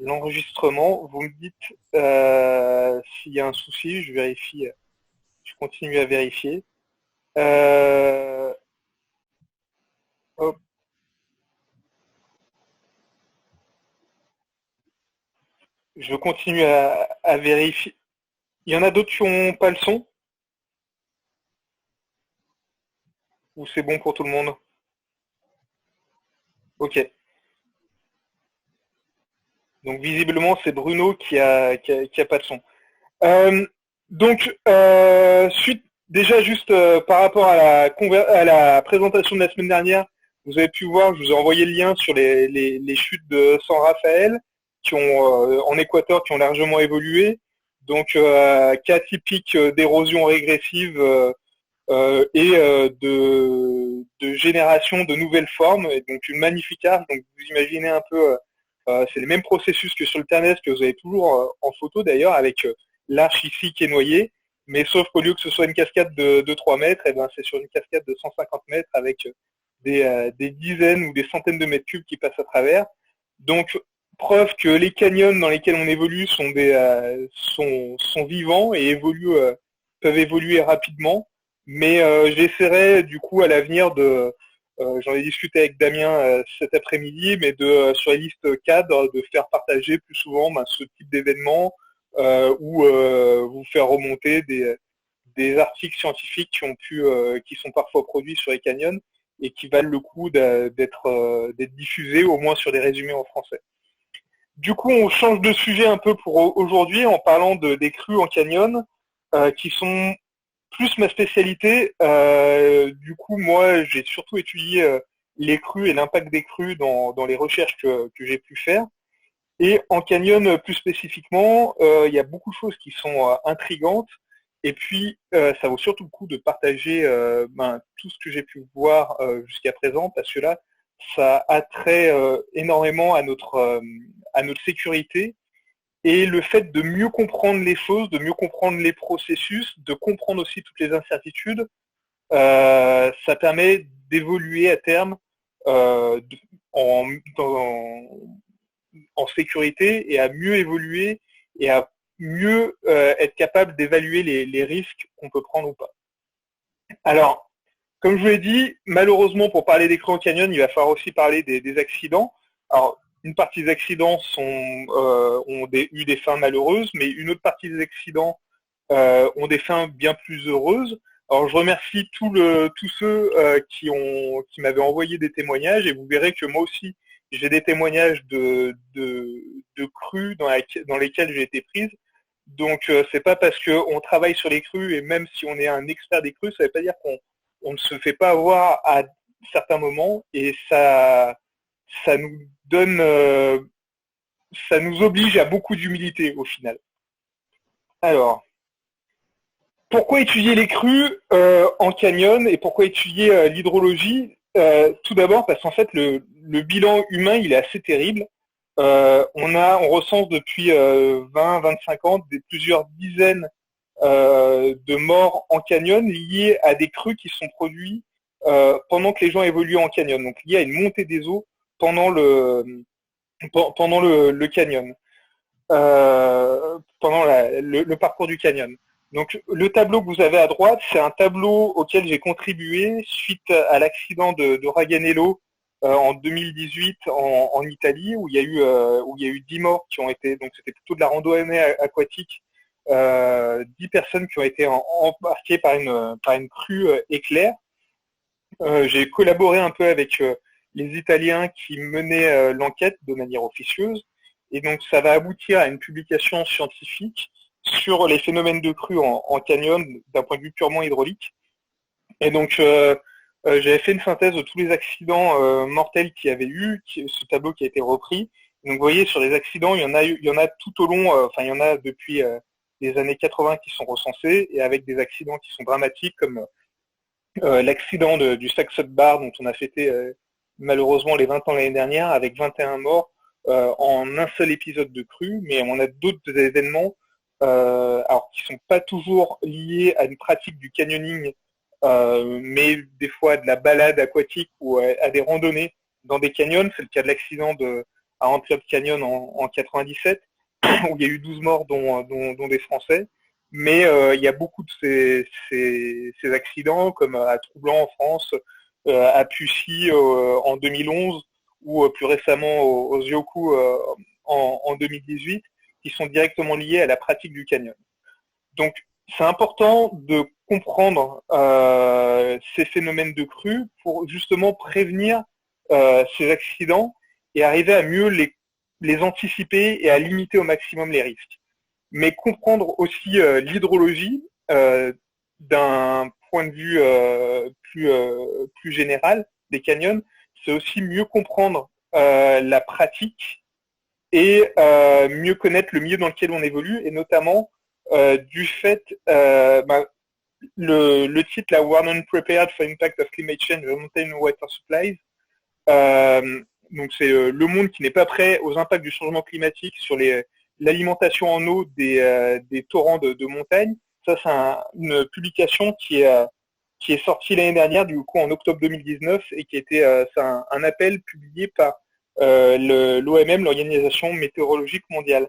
l'enregistrement. Vous me dites s'il y a un souci, je vérifie, je continue à vérifier. Euh, hop, je continue à vérifier. Il y en a d'autres qui n'ont pas le son ou c'est bon pour tout le monde? Ok. Donc visiblement c'est Bruno qui a pas de son. Euh, suite déjà juste par rapport à la présentation de la semaine dernière, vous avez pu voir, je vous ai envoyé le lien sur les chutes de San Rafael qui ont en Équateur qui ont largement évolué. Donc cas typique d'érosion régressive et de génération de nouvelles formes. Et donc une magnifique arche. Donc vous imaginez un peu, c'est les mêmes processus que sur le Ternès que vous avez toujours en photo d'ailleurs avec l'arche ici qui est noyée, mais sauf qu'au lieu que ce soit une cascade de 3 mètres, et ben c'est sur une cascade de 150 mètres avec des dizaines ou des centaines de mètres cubes qui passent à travers. Donc, preuve que les canyons dans lesquels on évolue sont vivants et peuvent évoluer rapidement. Mais j'essaierai du coup à l'avenir j'en ai discuté avec Damien cet après-midi, mais sur les listes cadres, de faire partager plus souvent ce type d'événements ou vous faire remonter des articles scientifiques qui sont parfois produits sur les canyons et qui valent le coup d'être diffusés au moins sur des résumés en français. Du coup, on change de sujet un peu pour aujourd'hui en parlant des crues en canyon qui sont plus ma spécialité. Du coup, moi, j'ai surtout étudié les crues et l'impact des crues dans les recherches que j'ai pu faire. Et en canyon, plus spécifiquement, il y a beaucoup de choses qui sont intrigantes. Et puis, ça vaut surtout le coup de partager tout ce que j'ai pu voir jusqu'à présent, parce que là, ça a trait énormément à notre sécurité et le fait de mieux comprendre les choses, de mieux comprendre les processus, de comprendre aussi toutes les incertitudes, ça permet d'évoluer à terme en, dans, en sécurité et à mieux évoluer et à mieux être capable d'évaluer les risques qu'on peut prendre ou pas. Alors, comme je vous l'ai dit, malheureusement, pour parler des crues en canyon, il va falloir aussi parler des accidents. Alors, une partie des accidents ont eu des fins malheureuses, mais une autre partie des accidents ont des fins bien plus heureuses. Alors, je remercie tous ceux qui m'avaient envoyé des témoignages, et vous verrez que moi aussi, j'ai des témoignages de crues dans lesquelles j'ai été prise. Donc, c'est pas parce qu'on travaille sur les crues, et même si on est un expert des crues, ça ne veut pas dire qu'on ne se fait pas avoir à certains moments, et ça nous donne, ça nous oblige à beaucoup d'humilité au final. Alors, pourquoi étudier les crues en canyon et pourquoi étudier l'hydrologie? Tout d'abord parce qu'en fait le bilan humain il est assez terrible. On recense depuis 20-25 ans plusieurs dizaines de morts en canyon liées à des crues qui sont produits pendant que les gens évoluent en canyon, donc liées à une montée des eaux pendant le canyon, pendant le parcours du canyon. Donc le tableau que vous avez à droite, c'est un tableau auquel j'ai contribué suite à l'accident de Raganello en 2018 en Italie, où il y a eu 10 morts qui ont été, donc c'était plutôt de la randonnée aquatique, 10 personnes qui ont été embarquées par une crue éclair. J'ai collaboré un peu avec les Italiens qui menaient l'enquête de manière officieuse, et donc ça va aboutir à une publication scientifique sur les phénomènes de crue en canyon d'un point de vue purement hydraulique. Et donc j'avais fait une synthèse de tous les accidents mortels qu'il y avait eu, ce tableau qui a été repris. Donc vous voyez, sur les accidents, il y en a tout au long, il y en a depuis les années 80 qui sont recensés, et avec des accidents qui sont dramatiques comme l'accident du Saxon Bar dont on a fêté malheureusement les 20 ans l'année dernière avec 21 morts en un seul épisode de crue, mais on a d'autres événements alors qui sont pas toujours liés à une pratique du canyoning, mais des fois à de la balade aquatique ou à des randonnées dans des canyons. C'est le cas de l'accident à Antelope Canyon en 97, où il y a eu 12 morts, dont des Français. Mais il y a beaucoup de ces accidents, comme à Troublan en France, à Pussy en 2011, ou plus récemment aux Yoku en 2018, qui sont directement liés à la pratique du canyon. Donc, c'est important de comprendre ces phénomènes de crue pour justement prévenir ces accidents et arriver à mieux les anticiper et à limiter au maximum les risques. Mais comprendre aussi l'hydrologie d'un point de vue plus général des canyons, c'est aussi mieux comprendre la pratique et mieux connaître le milieu dans lequel on évolue, et notamment du fait, le titre, la We're Unprepared for Impact of Climate Change on Mountain Water Supplies, donc c'est le monde qui n'est pas prêt aux impacts du changement climatique sur l'alimentation en eau des torrents de montagne. Ça, c'est une publication qui est sortie l'année dernière, du coup en octobre 2019, et qui était un appel publié par l'OMM, l'Organisation météorologique mondiale.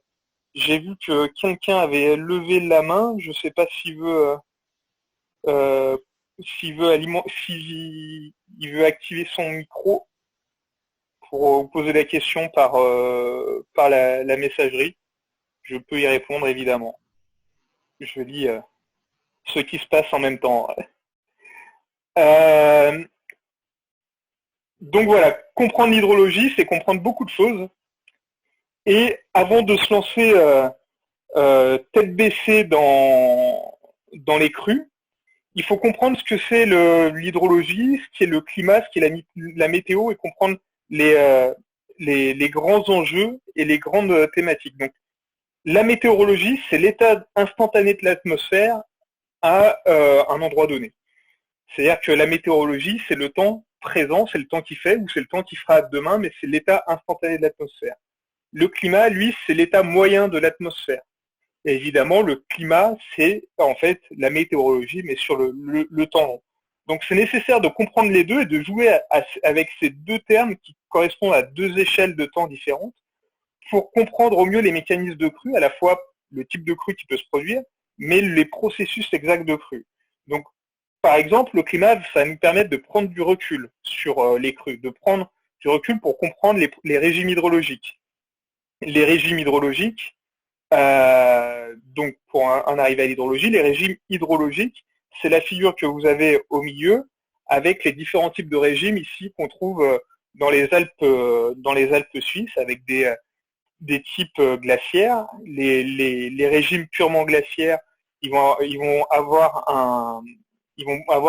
J'ai vu que quelqu'un avait levé la main. Je ne sais pas s'il veut s'il veut activer son micro pour vous poser la question par la messagerie. Je peux y répondre, évidemment. Je lis ce qui se passe en même temps. Donc voilà, comprendre l'hydrologie, c'est comprendre beaucoup de choses. Et avant de se lancer tête baissée dans les crues, il faut comprendre ce que c'est l'hydrologie, ce qui est le climat, ce qui est la météo, et comprendre les grands enjeux et les grandes thématiques. Donc, la météorologie, c'est l'état instantané de l'atmosphère à un endroit donné. C'est-à-dire que la météorologie, c'est le temps présent, c'est le temps qui fait, ou c'est le temps qui fera demain, mais c'est l'état instantané de l'atmosphère. Le climat, lui, c'est l'état moyen de l'atmosphère. Et évidemment, le climat, c'est en fait la météorologie, mais sur le temps long. Donc c'est nécessaire de comprendre les deux et de jouer avec ces deux termes qui correspondent à deux échelles de temps différentes pour comprendre au mieux les mécanismes de crue, à la fois le type de crue qui peut se produire, mais les processus exacts de crue. Donc, par exemple, le climat, ça va nous permettre de prendre du recul sur les crues, de prendre du recul pour comprendre les régimes hydrologiques. Les régimes hydrologiques, donc pour en arriver à l'hydrologie, les régimes hydrologiques, c'est la figure que vous avez au milieu, avec les différents types de régimes ici qu'on trouve dans les Alpes suisses, avec des types glaciaires. Les régimes purement glaciaires, ils vont avoir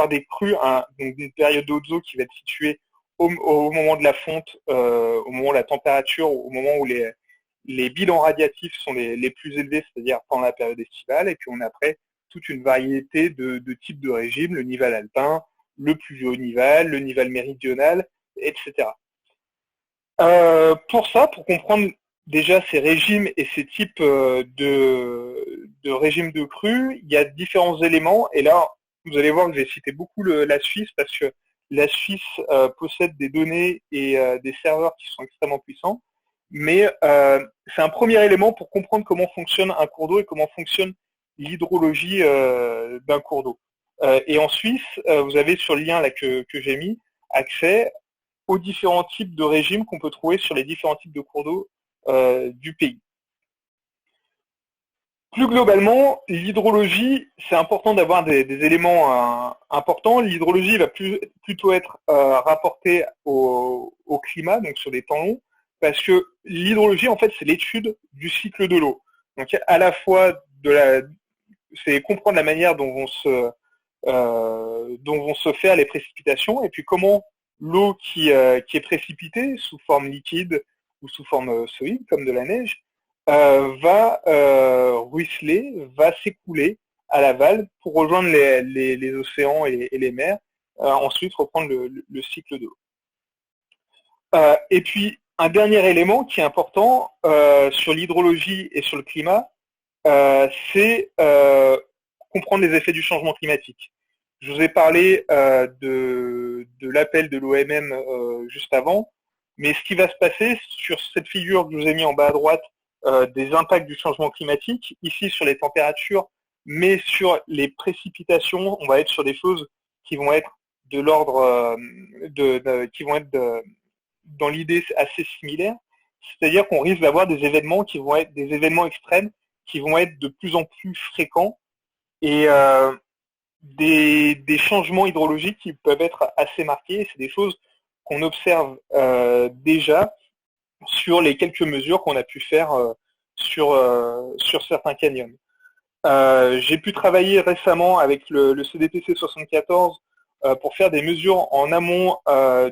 des crues, donc une période d'ozo qui va être située au moment de la fonte, au moment de la température, au moment où les bilans radiatifs sont les plus élevés, c'est-à-dire pendant la période estivale. Et puis on a après toute une variété de types de régimes, le nival alpin, le pluvio-nival, le nival méridional, etc. Pour ça, pour comprendre déjà ces régimes et ces types de régimes de crue, il y a différents éléments. Et là, vous allez voir que j'ai cité beaucoup la Suisse, parce que la Suisse possède des données et des serveurs qui sont extrêmement puissants. Mais c'est un premier élément pour comprendre comment fonctionne un cours d'eau et comment fonctionne l'hydrologie d'un cours d'eau. Et en Suisse, vous avez sur le lien là que j'ai mis accès aux différents types de régimes qu'on peut trouver sur les différents types de cours d'eau du pays. Plus globalement, l'hydrologie, c'est important d'avoir des éléments importants. L'hydrologie va plutôt être rapportée au climat, donc sur des temps longs, parce que l'hydrologie, en fait, c'est l'étude du cycle de l'eau. Donc, à la fois c'est comprendre la manière dont vont se faire les précipitations, et puis comment l'eau qui est précipitée sous forme liquide ou sous forme solide, comme de la neige, va ruisseler, va s'écouler à l'aval pour rejoindre les océans et les mers, ensuite reprendre le cycle de l'eau. Et puis, un dernier élément qui est important sur l'hydrologie et sur le climat, c'est comprendre les effets du changement climatique. Je vous ai parlé de l'appel de l'OMM juste avant. Mais ce qui va se passer sur cette figure que je vous ai mis en bas à droite, des impacts du changement climatique, ici sur les températures, mais sur les précipitations, on va être sur des choses qui vont être de l'ordre qui vont être dans l'idée assez similaire. C'est-à-dire qu'on risque d'avoir des événements qui vont être des événements extrêmes qui vont être de plus en plus fréquents et des changements hydrologiques qui peuvent être assez marqués. C'est des choses qu'on observe déjà sur les quelques mesures qu'on a pu faire sur certains canyons. J'ai pu travailler récemment avec le CDPC 74 pour faire des mesures en amont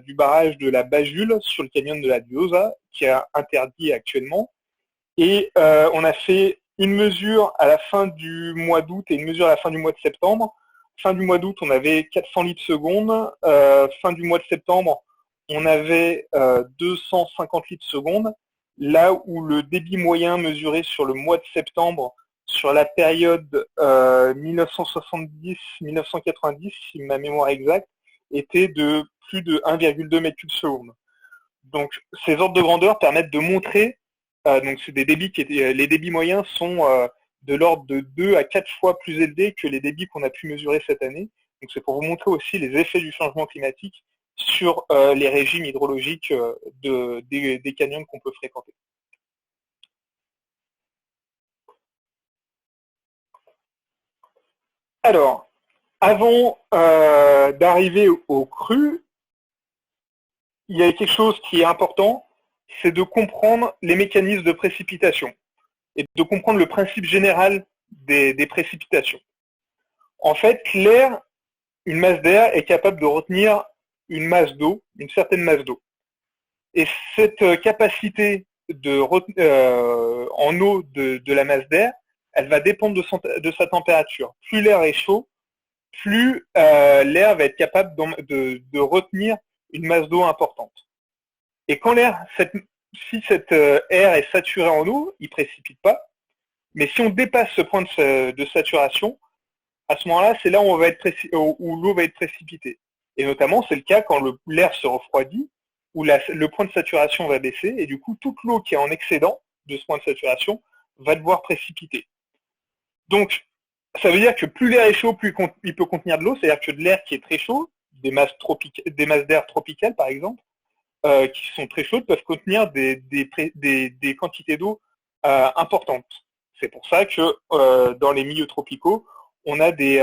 du barrage de la Bajule sur le canyon de la Diosa, qui est interdit actuellement. Et on a fait une mesure à la fin du mois d'août et une mesure à la fin du mois de septembre. Fin du mois d'août, on avait 400 litres seconde. Fin du mois de septembre, on avait 250 litres seconde. Là où le débit moyen mesuré sur le mois de septembre, sur la période 1970-1990, si ma mémoire est exacte, était de plus de 1,2 mètres cubes seconde. Donc ces ordres de grandeur permettent de montrer, donc c'est des débits les débits moyens sont de l'ordre de 2 à 4 fois plus élevés que les débits qu'on a pu mesurer cette année. Donc c'est pour vous montrer aussi les effets du changement climatique sur les régimes hydrologiques des canyons qu'on peut fréquenter. Alors, avant d'arriver au cru, il y a quelque chose qui est important, c'est de comprendre les mécanismes de précipitation et de comprendre le principe général des précipitations. En fait, l'air, une masse d'air, est capable de retenir une masse d'eau, une certaine masse d'eau. Et cette capacité en eau de la masse d'air, elle va dépendre de sa température. Plus l'air est chaud, plus l'air va être capable de retenir une masse d'eau importante. Et quand si cet air est saturé en eau, il ne précipite pas. Mais si on dépasse ce point de saturation, à ce moment-là, c'est là où l'eau va être précipitée. Et notamment, c'est le cas quand l'air se refroidit, où le point de saturation va baisser, et du coup, toute l'eau qui est en excédent de ce point de saturation va devoir précipiter. Donc, ça veut dire que plus l'air est chaud, plus il peut contenir de l'eau, c'est-à-dire que de l'air qui est très chaud, des masses d'air tropicales par exemple, qui sont très chaudes, peuvent contenir des quantités d'eau importantes. C'est pour ça que dans les milieux tropicaux, on a des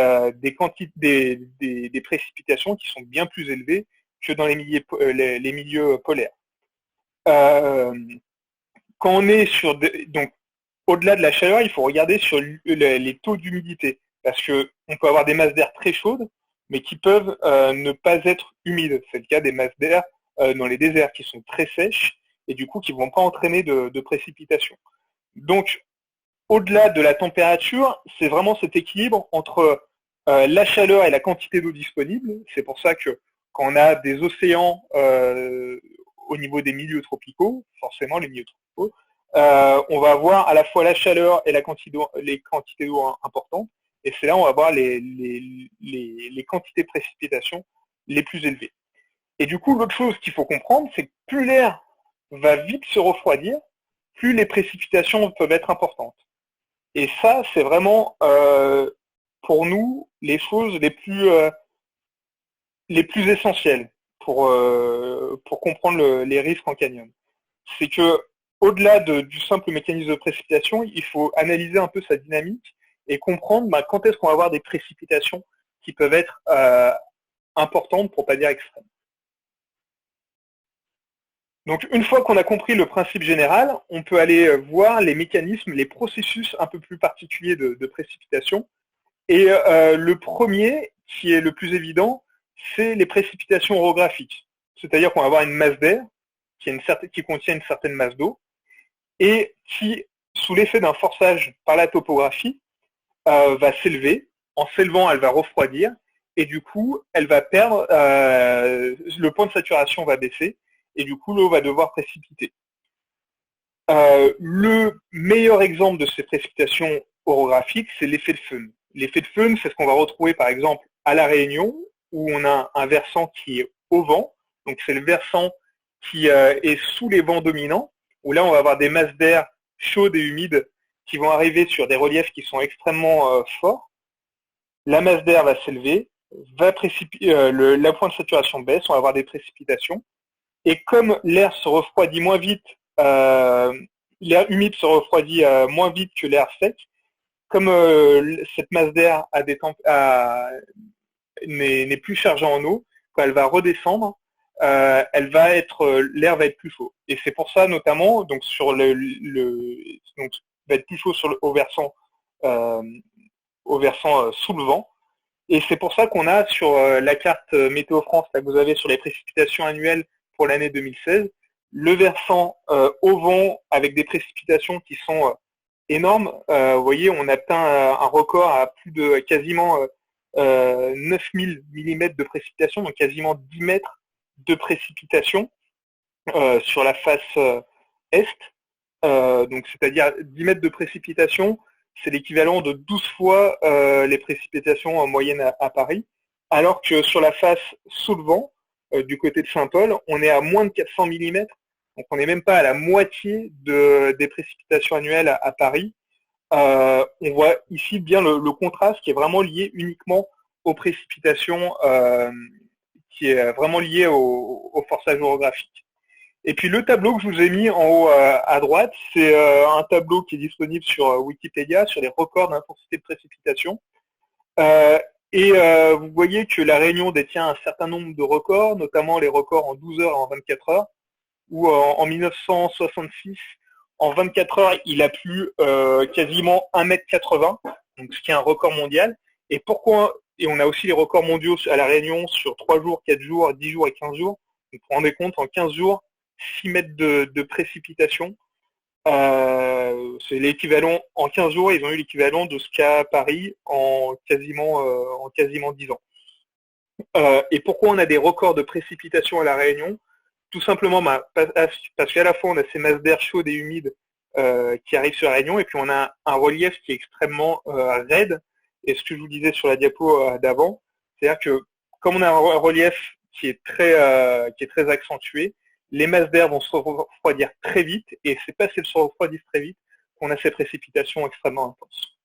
précipitations qui sont bien plus élevées que dans les milieux polaires. Quand on est donc au-delà de la chaleur, il faut regarder sur les taux d'humidité, parce qu'on peut avoir des masses d'air très chaudes, mais qui peuvent ne pas être humides. C'est le cas des masses d'air dans les déserts qui sont très sèches et du coup qui ne vont pas entraîner de précipitations. Donc, au-delà de la température, c'est vraiment cet équilibre entre la chaleur et la quantité d'eau disponible. C'est pour ça que quand on a des océans au niveau des milieux tropicaux, forcément les milieux tropicaux, on va avoir à la fois la chaleur et les quantités d'eau importantes, et c'est là où on va avoir les quantités de précipitations les plus élevées. Et du coup, l'autre chose qu'il faut comprendre, c'est que plus l'air va vite se refroidir, plus les précipitations peuvent être importantes. Et ça, c'est vraiment, pour nous, les choses les plus essentielles pour comprendre les risques en canyon. C'est que au-delà du simple mécanisme de précipitation, il faut analyser un peu sa dynamique et comprendre quand est-ce qu'on va avoir des précipitations qui peuvent être importantes, pour ne pas dire extrêmes. Donc, une fois qu'on a compris le principe général, on peut aller voir les mécanismes, les processus un peu plus particuliers de précipitation. Et le premier, qui est le plus évident, c'est les précipitations orographiques. C'est-à-dire qu'on va avoir une masse d'air qui contient une certaine masse d'eau et qui, sous l'effet d'un forçage par la topographie, va s'élever. En s'élevant, elle va refroidir et du coup, elle va perdre, le point de saturation va baisser et du coup, l'eau va devoir précipiter. Le meilleur exemple de ces précipitations orographiques, c'est l'effet de Föhn. L'effet de Föhn, c'est ce qu'on va retrouver par exemple à La Réunion, où on a un versant qui est au vent. Donc c'est le versant qui est sous les vents dominants, où là on va avoir des masses d'air chaudes et humides qui vont arriver sur des reliefs qui sont extrêmement forts. La masse d'air va s'élever, la pointe de saturation baisse, on va avoir des précipitations. Et comme l'air se refroidit moins vite, l'air humide se refroidit moins vite que l'air sec, comme cette masse d'air n'est plus chargée en eau, quand elle va redescendre, l'air va être plus chaud. Et c'est pour ça notamment, donc sur donc va être plus chaud au versant sous le vent. Et c'est pour ça qu'on a sur la carte Météo France là, que vous avez sur les précipitations annuelles pour l'année 2016, le versant au vent avec des précipitations qui sont énormes. Vous voyez, on atteint un record à plus de quasiment 9000 mm de précipitation, donc quasiment 10 mètres de précipitation sur la face est. Donc c'est-à-dire 10 mètres de précipitation, c'est l'équivalent de 12 fois les précipitations moyennes à Paris, alors que sur la face sous le vent, du côté de Saint-Paul, on est à moins de 400 mm, donc on n'est même pas à la moitié des précipitations annuelles à Paris. On voit ici bien le contraste qui est vraiment lié uniquement aux précipitations, qui est vraiment lié aux forçages orographiques. Et puis le tableau que je vous ai mis en haut à droite, c'est un tableau qui est disponible sur Wikipédia, sur les records d'intensité de précipitation. Vous voyez que la Réunion détient un certain nombre de records, notamment les records en 12 heures et en 24 heures, où en 1966, en 24 heures, il a plu quasiment 1,80 m, donc ce qui est un record mondial. Et on a aussi les records mondiaux à la Réunion sur 3 jours, 4 jours, 10 jours et 15 jours. Donc vous vous rendez compte, en 15 jours, 6 mètres de précipitation. C'est l'équivalent, en 15 jours, ils ont eu l'équivalent de ce qu'a Paris en quasiment 10 ans. Et pourquoi on a des records de précipitation à La Réunion? Tout simplement parce qu'à la fois on a ces masses d'air chaudes et humides qui arrivent sur La Réunion, et puis on a un relief qui est extrêmement raide. Et ce que je vous disais sur la diapo d'avant, c'est-à-dire que comme on a un relief qui est très accentué, les masses d'air vont se refroidir très vite, et c'est parce qu'elles se refroidissent très vite qu'on a ces précipitations extrêmement intenses.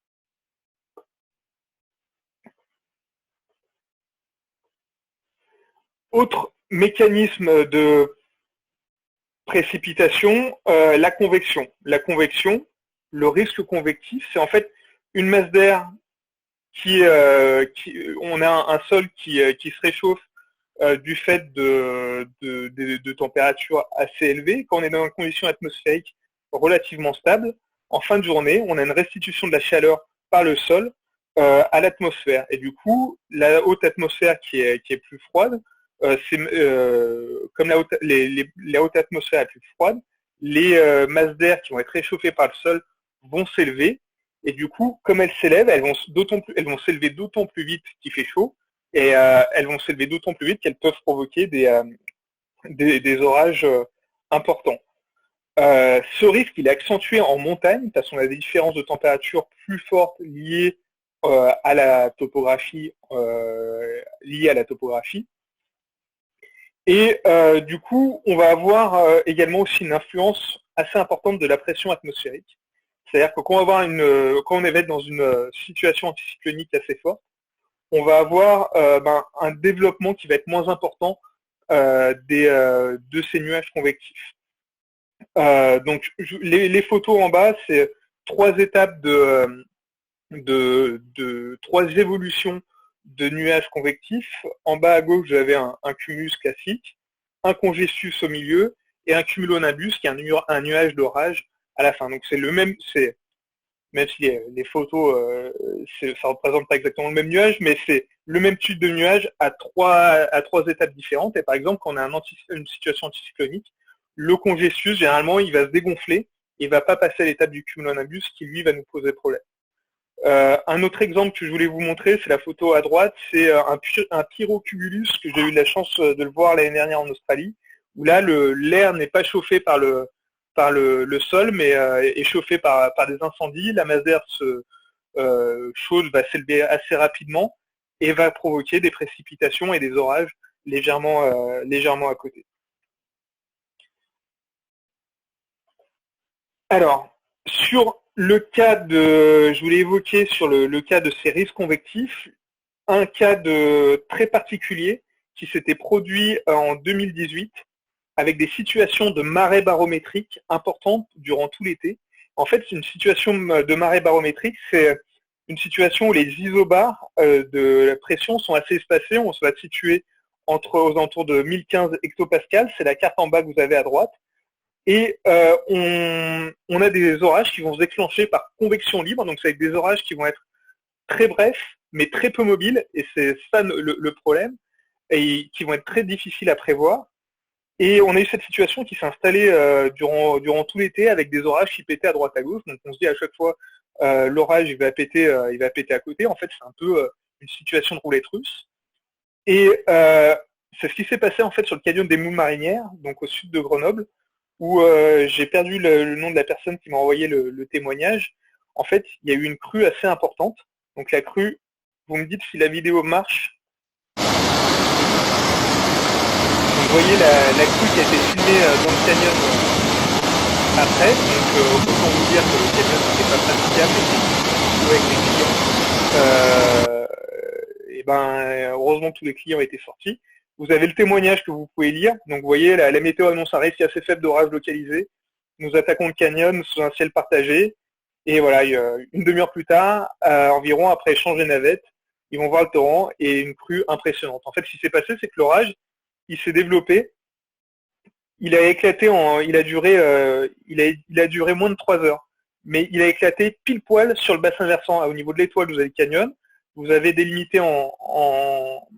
Autre mécanisme de précipitation, la convection. La convection, le risque convectif, c'est en fait une masse d'air on a un sol qui se réchauffe du fait de températures assez élevées. Quand on est dans une condition atmosphérique relativement stable, en fin de journée, on a une restitution de la chaleur par le sol à l'atmosphère. Et du coup, la haute atmosphère qui est plus froide, comme la haute atmosphère est plus froide, les masses d'air qui vont être réchauffées par le sol vont s'élever. Et du coup, comme elles s'élèvent, elles vont s'élever d'autant plus vite qu'il fait chaud, et elles vont s'élever d'autant plus vite qu'elles peuvent provoquer des orages importants. Ce risque, il est accentué en montagne, parce qu'on a des différences de température plus fortes liées à la topographie. Et du coup, on va avoir également aussi une influence assez importante de la pression atmosphérique. C'est-à-dire que quand on va être dans une situation anticyclonique assez forte, on va avoir un développement qui va être moins important de ces nuages convectifs. Donc les photos en bas, c'est 3 étapes de 3 évolutions de nuages convectifs. En bas à gauche, vous avez un cumulus classique, un congestus au milieu et un cumulonimbus qui est un nuage d'orage à la fin. Donc c'est le même, même si les photos, ça représente pas exactement le même nuage, mais c'est le même type de nuage à trois étapes différentes. Et par exemple, quand on a une situation anticyclonique, le congestus, généralement, il va se dégonfler et il va pas passer à l'étape du cumulonimbus qui, lui, va nous poser problème. Un autre exemple que je voulais vous montrer, c'est la photo à droite, c'est un pyrocumulus que j'ai eu la chance de le voir l'année dernière en Australie, où là, l'air n'est pas chauffé par le sol, mais est chauffé par des incendies. La masse d'air chaude va s'élever assez rapidement et va provoquer des précipitations et des orages légèrement à côté. Alors, sur le cas je voulais évoquer sur le cas de ces risques convectifs, un cas très particulier qui s'était produit en 2018 avec des situations de marée barométrique importantes durant tout l'été. En fait, une situation de marée barométrique, c'est une situation où les isobars de la pression sont assez espacés. On se va situer aux alentours de 1015 hectopascales. C'est la carte en bas que vous avez à droite. Et on a des orages qui vont se déclencher par convection libre. Donc, c'est avec des orages qui vont être très brefs, mais très peu mobiles. Et c'est ça le problème. Et qui vont être très difficiles à prévoir. Et on a eu cette situation qui s'est installée durant tout l'été avec des orages qui pétaient à droite à gauche. Donc on se dit à chaque fois l'orage il va péter à côté. En fait c'est un peu une situation de roulette russe. Et c'est ce qui s'est passé en fait sur le canyon des Moules Marinières, donc au sud de Grenoble, où j'ai perdu le nom de la personne qui m'a envoyé le témoignage. En fait il y a eu une crue assez importante. Donc la crue, vous me dites si la vidéo marche. Vous voyez la crue qui a été filmée dans le canyon après, donc autant vous dire que le canyon n'était pas praticable et avec les clients. Heureusement que tous les clients étaient sortis. Vous avez le témoignage que vous pouvez lire. Donc vous voyez, la météo annonce un risque assez faible d'orage localisé. Nous attaquons le canyon sous un ciel partagé. Et voilà, une demi-heure plus tard, environ, après échange des navettes, ils vont voir le torrent et une crue impressionnante. En fait, ce qui s'est passé, c'est que l'orage, il s'est développé, il a éclaté il a duré moins de 3 heures, mais il a éclaté pile poil sur le bassin versant. Au niveau de l'étoile, vous avez le canyon, vous avez délimité en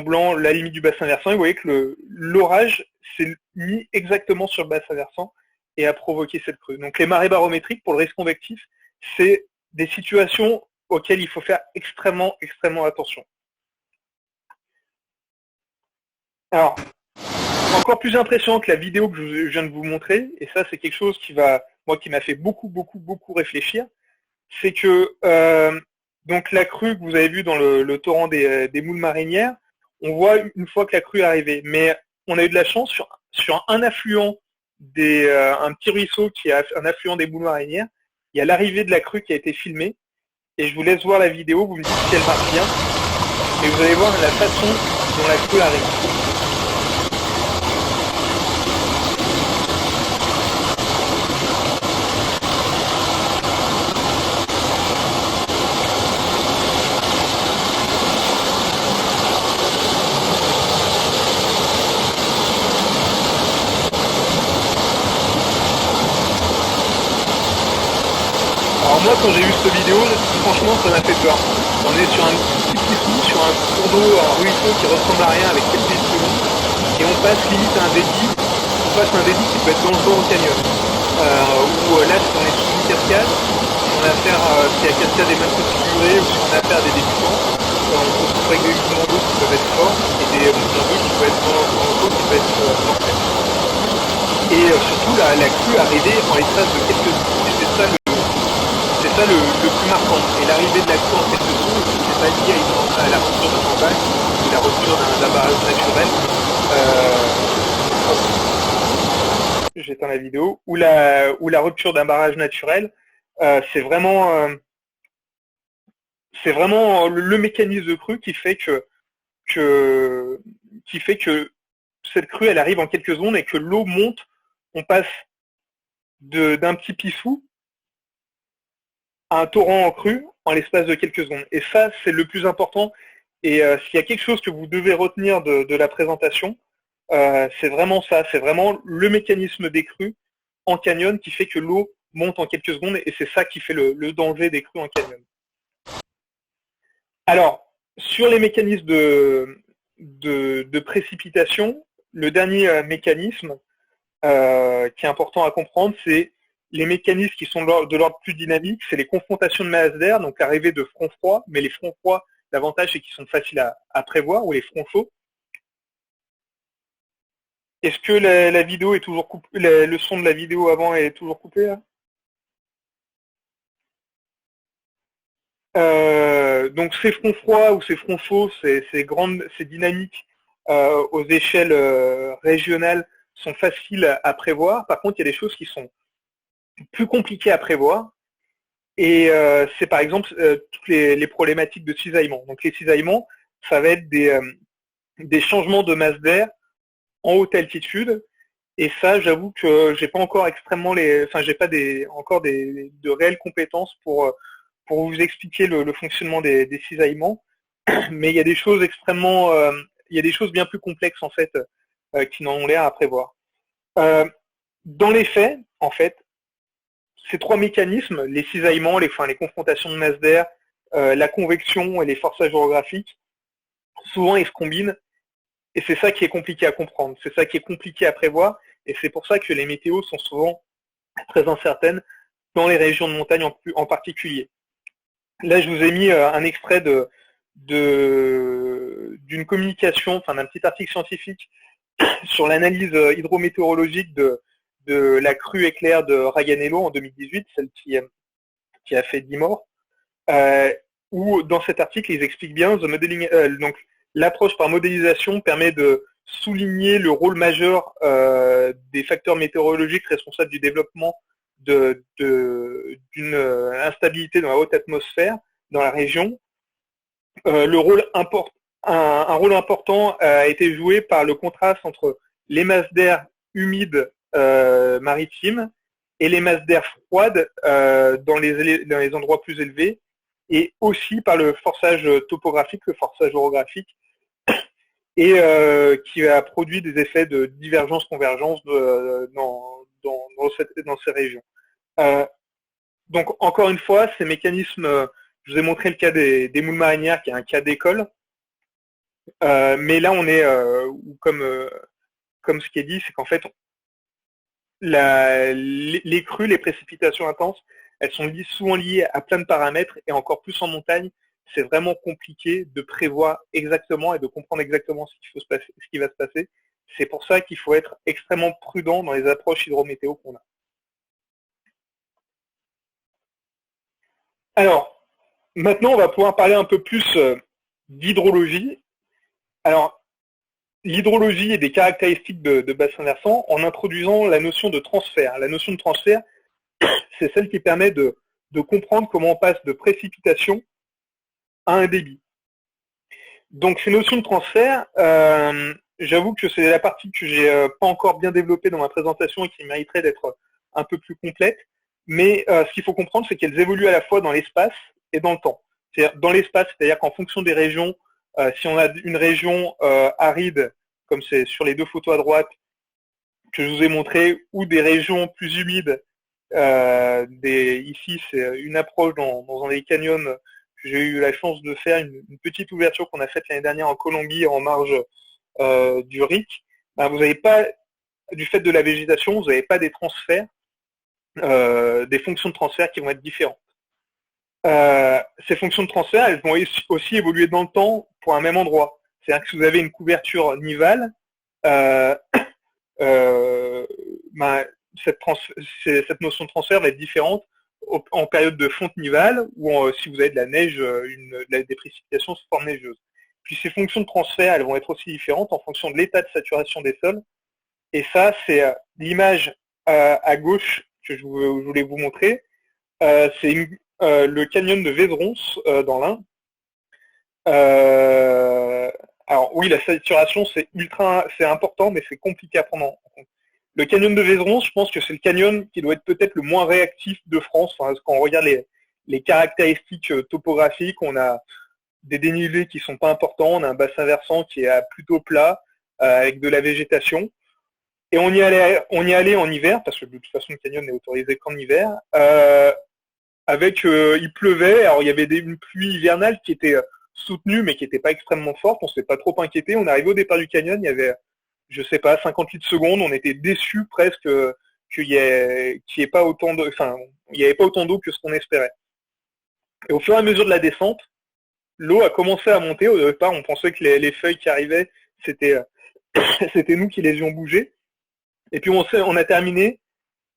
blanc la limite du bassin versant, et vous voyez que l'orage s'est mis exactement sur le bassin versant et a provoqué cette crue. Donc les marées barométriques, pour le risque convectif, c'est des situations auxquelles il faut faire extrêmement, extrêmement attention. Alors, encore plus impressionnant que la vidéo que je viens de vous montrer, et ça c'est quelque chose qui m'a fait beaucoup, beaucoup, beaucoup réfléchir, c'est que donc la crue que vous avez vue dans le torrent des Moules Marinières, on voit une fois que la crue est arrivée, mais on a eu de la chance sur un affluent un petit ruisseau qui est un affluent des Moules Marinières, il y a l'arrivée de la crue qui a été filmée, et je vous laisse voir la vidéo, vous me dites si elle marche bien, et vous allez voir la façon dont la crue arrive. Alors moi quand j'ai vu cette vidéo, franchement ça m'a fait peur. On est sur un petit pissou, sur un cours d'eau, un ruisseau qui ressemble à rien avec quelques secondes, et on passe limite à un débit qui peut être dangereux au canyon. Où là si on est sous une cascade, si on a affaire, si la cascade est mal configurée ou si on a affaire à des débutants, on se retrouve avec des mouvements d'eau qui peuvent être forts et des mouvements d'eau qui peuvent être dangereux, qui peuvent être mortels. Et surtout la crue arrivée en l'espace de quelques secondes, c'est ça le plus marquant. Et l'arrivée de la crue en quelques secondes, c'est pas lié à la rupture d'un emballage ou la rupture d'un barrage naturel. J'éteins la vidéo. Ou la rupture d'un barrage naturel, c'est vraiment le mécanisme de crue qui fait que cette crue elle arrive en quelques secondes et que l'eau monte. On passe d'un petit pissou à un torrent en crue en l'espace de quelques secondes. Et ça, c'est le plus important. Et s'il y a quelque chose que vous devez retenir de la présentation, c'est vraiment ça. C'est vraiment le mécanisme des crues en canyon qui fait que l'eau monte en quelques secondes. Et c'est ça qui fait le danger des crues en canyon. Alors, sur les mécanismes de précipitation, le dernier mécanisme qui est important à comprendre, c'est les mécanismes qui sont de l'ordre plus dynamique, c'est les confrontations de masse d'air, donc l'arrivée de fronts froids, mais les fronts froids, l'avantage c'est qu'ils sont faciles à prévoir, ou les fronts chauds. Est-ce que la vidéo est toujours coupée, le son de la vidéo avant est toujours coupé là? Donc ces fronts froids ou ces fronts chauds, c'est dynamique aux échelles régionales. sont faciles à prévoir. Par contre, il y a des choses qui sont plus compliquées à prévoir. Et c'est par exemple toutes les problématiques de cisaillement. Donc les cisaillements, ça va être des changements de masse d'air en haute altitude. Et ça, j'avoue que j'ai pas encore j'ai pas encore de réelles compétences pour vous expliquer le fonctionnement des cisaillements. Mais il y a des choses il y a des choses bien plus complexes en fait qui n'en ont l'air à prévoir. Dans les faits, en fait, ces trois mécanismes, les cisaillements, les confrontations de masse d'air, la convection et les forçages orographiques, souvent ils se combinent. Et c'est ça qui est compliqué à comprendre, c'est ça qui est compliqué à prévoir, et c'est pour ça que les météos sont souvent très incertaines dans les régions de montagne en particulier. Là, je vous ai mis un extrait d'une communication, d'un petit article scientifique sur l'analyse hydrométéorologique de la crue éclair de Raganello en 2018, celle qui a fait 10 morts, où dans cet article, ils expliquent bien donc l'approche par modélisation permet de souligner le rôle majeur des facteurs météorologiques responsables du développement d'une instabilité dans la haute atmosphère dans la région. Un rôle important a été joué par le contraste entre les masses d'air humides maritimes et les masses d'air froides dans les endroits plus élevés, et aussi par le forçage topographique, le forçage orographique, et qui a produit des effets de divergence-convergence dans ces régions. Donc, encore une fois, ces mécanismes, je vous ai montré le cas des moules marinières, qui est un cas d'école, mais là, on est, comme ce qui est dit, c'est qu'en fait, les crues, les précipitations intenses, elles sont souvent liées à plein de paramètres, et encore plus en montagne, c'est vraiment compliqué de prévoir exactement et de comprendre exactement ce qui va se passer. C'est pour ça qu'il faut être extrêmement prudent dans les approches hydrométéo qu'on a. Alors, maintenant, on va pouvoir parler un peu plus d'hydrologie. Alors, l'hydrologie et des caractéristiques de bassin versant en introduisant la notion de transfert. La notion de transfert, c'est celle qui permet de comprendre comment on passe de précipitation à un débit. Donc ces notions de transfert, j'avoue que c'est la partie que j'ai pas encore bien développée dans ma présentation et qui mériterait d'être un peu plus complète. Mais ce qu'il faut comprendre, c'est qu'elles évoluent à la fois dans l'espace et dans le temps. C'est-à-dire dans l'espace, c'est-à-dire qu'en fonction des régions, si on a une région aride, comme c'est sur les deux photos à droite que je vous ai montré, ou des régions plus humides, ici c'est une approche dans un des canyons. J'ai eu la chance de faire une petite ouverture qu'on a faite l'année dernière en Colombie, en marge du RIC. Vous n'avez pas, du fait de la végétation, vous n'avez pas des transferts, des fonctions de transfert qui vont être différentes. Ces fonctions de transfert, elles vont aussi évoluer dans le temps pour un même endroit. C'est-à-dire que si vous avez une couverture nivale, cette notion de transfert va être différente en période de fonte nivale, ou si vous avez de la neige, des précipitations sous forme neigeuse. Puis ces fonctions de transfert, elles vont être aussi différentes en fonction de l'état de saturation des sols. Et ça, c'est l'image à gauche que je voulais vous montrer. C'est le canyon de Vézerons dans l'Ain. Alors oui, la saturation, c'est important, mais c'est compliqué à prendre en compte. Le canyon de Vézerons, je pense que c'est le canyon qui doit être peut-être le moins réactif de France. Parce qu'on regarde les caractéristiques topographiques, on a des dénivelés qui sont pas importants, on a un bassin versant qui est plutôt plat, avec de la végétation. Et on y allait en hiver, parce que de toute façon le canyon n'est autorisé qu'en hiver. Il pleuvait, alors il y avait une pluie hivernale qui était soutenue, mais qui n'était pas extrêmement forte. On s'est pas trop inquiété. On arrivait au départ du canyon, il y avait, je sais pas, 58 secondes. On était déçus presque qu'il n'y ait pas autant de, il n'y avait pas autant d'eau que ce qu'on espérait. Et au fur et à mesure de la descente, l'eau a commencé à monter. Au départ, on pensait que les feuilles qui arrivaient, c'était nous qui les avions bougées. Et puis on a terminé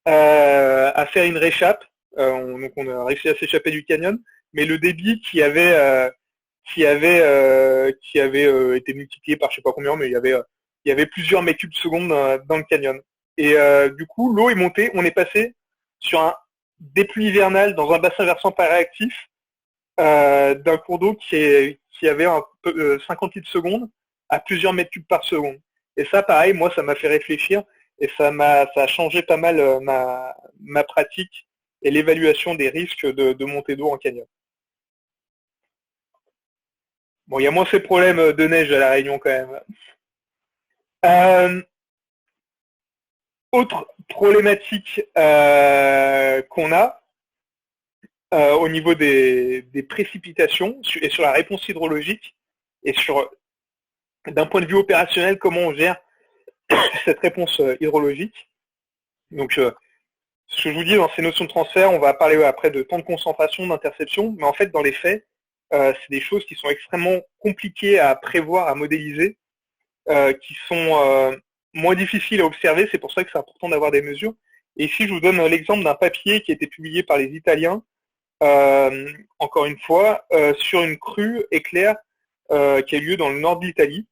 à faire une réchappe. Donc on a réussi à s'échapper du canyon, mais le débit qui avait été multiplié par je sais pas combien, mais il y il y avait plusieurs mètres cubes secondes dans le canyon. Et du coup, l'eau est montée, on est passé sur des pluies hivernales dans un bassin versant pas réactif d'un cours d'eau qui avait 50 litres secondes à plusieurs mètres cubes par seconde. Et ça, pareil, moi, ça m'a fait réfléchir et ça a changé pas mal ma pratique et l'évaluation des risques de montée d'eau en canyon. Bon, il y a moins ces problèmes de neige à La Réunion quand même. Autre problématique qu'on a au niveau des précipitations et sur la réponse hydrologique et d'un point de vue opérationnel, comment on gère cette réponse hydrologique. Donc, ce que je vous dis dans ces notions de transfert, on va parler après de temps de concentration, d'interception, mais en fait, dans les faits, c'est des choses qui sont extrêmement compliquées à prévoir, à modéliser, qui sont moins difficiles à observer. C'est pour ça que c'est important d'avoir des mesures. Et ici, je vous donne l'exemple d'un papier qui a été publié par les Italiens, encore une fois, sur une crue éclair qui a eu lieu dans le nord de l'Italie,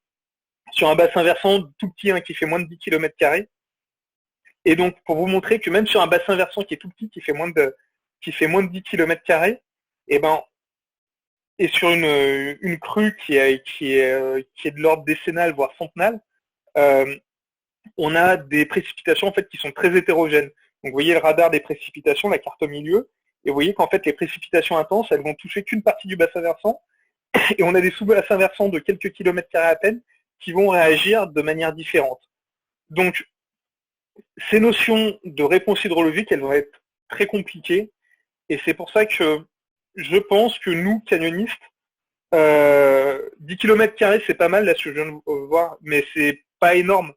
sur un bassin versant tout petit, qui fait moins de 10 km². Et donc, pour vous montrer que même sur un bassin versant qui est tout petit, qui fait moins de 10 km², et sur une crue qui est de l'ordre décennal, voire centenal, on a des précipitations en fait qui sont très hétérogènes. Donc, vous voyez le radar des précipitations, la carte au milieu, et vous voyez qu'en fait, les précipitations intenses, elles vont toucher qu'une partie du bassin versant, et on a des sous-bassins versants de quelques kilomètres carrés à peine qui vont réagir de manière différente. Donc, ces notions de réponse hydrologique, elles vont être très compliquées, et c'est pour ça que je pense que nous, canyonistes, 10 km², c'est pas mal, là, ce que je viens de voir, mais c'est pas énorme.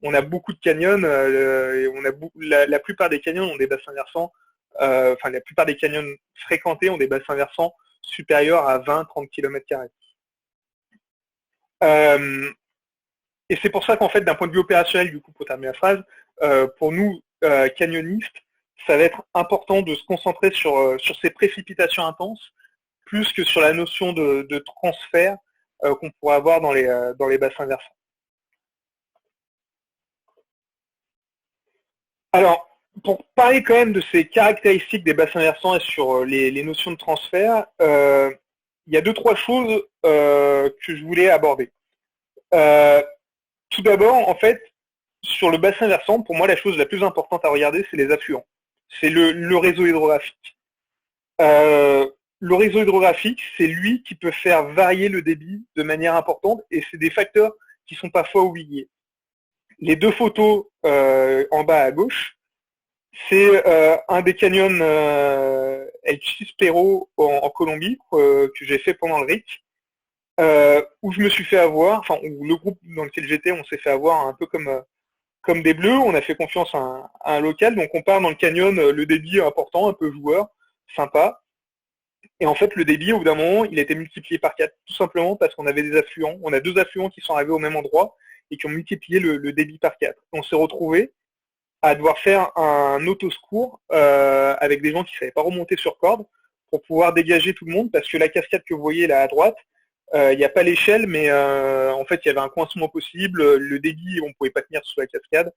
On a beaucoup de canyons, la plupart des canyons ont des bassins versants, la plupart des canyons fréquentés ont des bassins versants supérieurs à 20-30 km². Et c'est pour ça qu'en fait, d'un point de vue opérationnel, du coup, pour terminer la phrase, pour nous, canyonistes, ça va être important de se concentrer sur ces précipitations intenses, plus que sur la notion de transfert qu'on pourrait avoir dans les bassins versants. Alors, pour parler quand même de ces caractéristiques des bassins versants et sur les notions de transfert, il y a 2-3 choses que je voulais aborder. Tout d'abord, en fait, sur le bassin versant, pour moi, la chose la plus importante à regarder, c'est les affluents. C'est le réseau hydrographique. Le réseau hydrographique, c'est lui qui peut faire varier le débit de manière importante et c'est des facteurs qui sont parfois oubliés. Les 2 photos en bas à gauche, c'est un des canyons El Chispero en Colombie que j'ai fait pendant le RIC, où je me suis fait avoir, où le groupe dans lequel j'étais, on s'est fait avoir un peu comme des bleus, on a fait confiance à un local, donc on part dans le canyon, le débit important, un peu joueur, sympa. Et en fait, le débit, au bout d'un moment, il a été multiplié par 4, tout simplement parce qu'on avait des affluents. On a 2 affluents qui sont arrivés au même endroit et qui ont multiplié le débit par 4. On s'est retrouvé à devoir faire un autosecours avec des gens qui ne savaient pas remonter sur corde pour pouvoir dégager tout le monde, parce que la cascade que vous voyez là à droite, il n'y a pas l'échelle, mais en fait, il y avait un coincement possible, le débit, on ne pouvait pas tenir sous la cascade.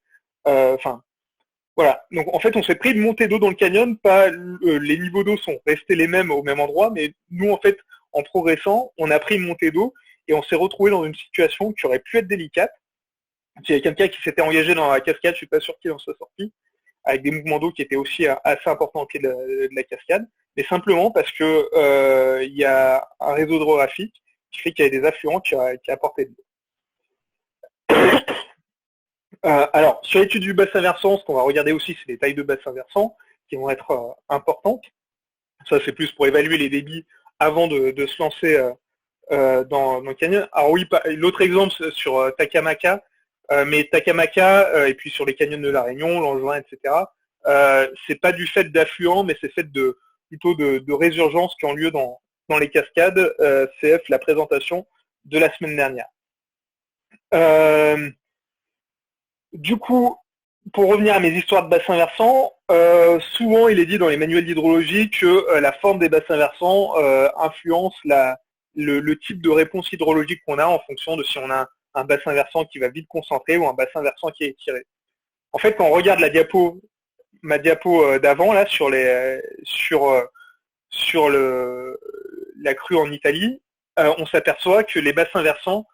Voilà, donc en fait on s'est pris une montée d'eau dans le canyon, pas les niveaux d'eau sont restés les mêmes au même endroit, mais nous en fait en progressant, on a pris une montée d'eau et on s'est retrouvé dans une situation qui aurait pu être délicate. Il y avait quelqu'un qui s'était engagé dans la cascade, je suis pas sûr qu'il en soit sorti, avec des mouvements d'eau qui étaient aussi assez importants au pied de la cascade, mais simplement parce que il y a un réseau hydrographique qui fait qu'il y a des affluents qui apportaient de l'eau. Alors, sur l'étude du bassin versant, ce qu'on va regarder aussi, c'est les tailles de bassin versant qui vont être importantes. Ça, c'est plus pour évaluer les débits avant de se lancer dans le canyon. Alors oui, l'autre exemple sur Takamaka, mais Takamaka, et puis sur les canyons de La Réunion, Langevin, etc., c'est pas du fait d'affluents, mais c'est fait plutôt de résurgences qui ont lieu dans les cascades, CF, la présentation de la semaine dernière. Du coup, pour revenir à mes histoires de bassins versants, souvent il est dit dans les manuels d'hydrologie que la forme des bassins versants influence le type de réponse hydrologique qu'on a en fonction de si on a un bassin versant qui va vite concentrer ou un bassin versant qui est étiré. En fait, quand on regarde ma diapo d'avant là sur la crue en Italie, on s'aperçoit que les bassins versants,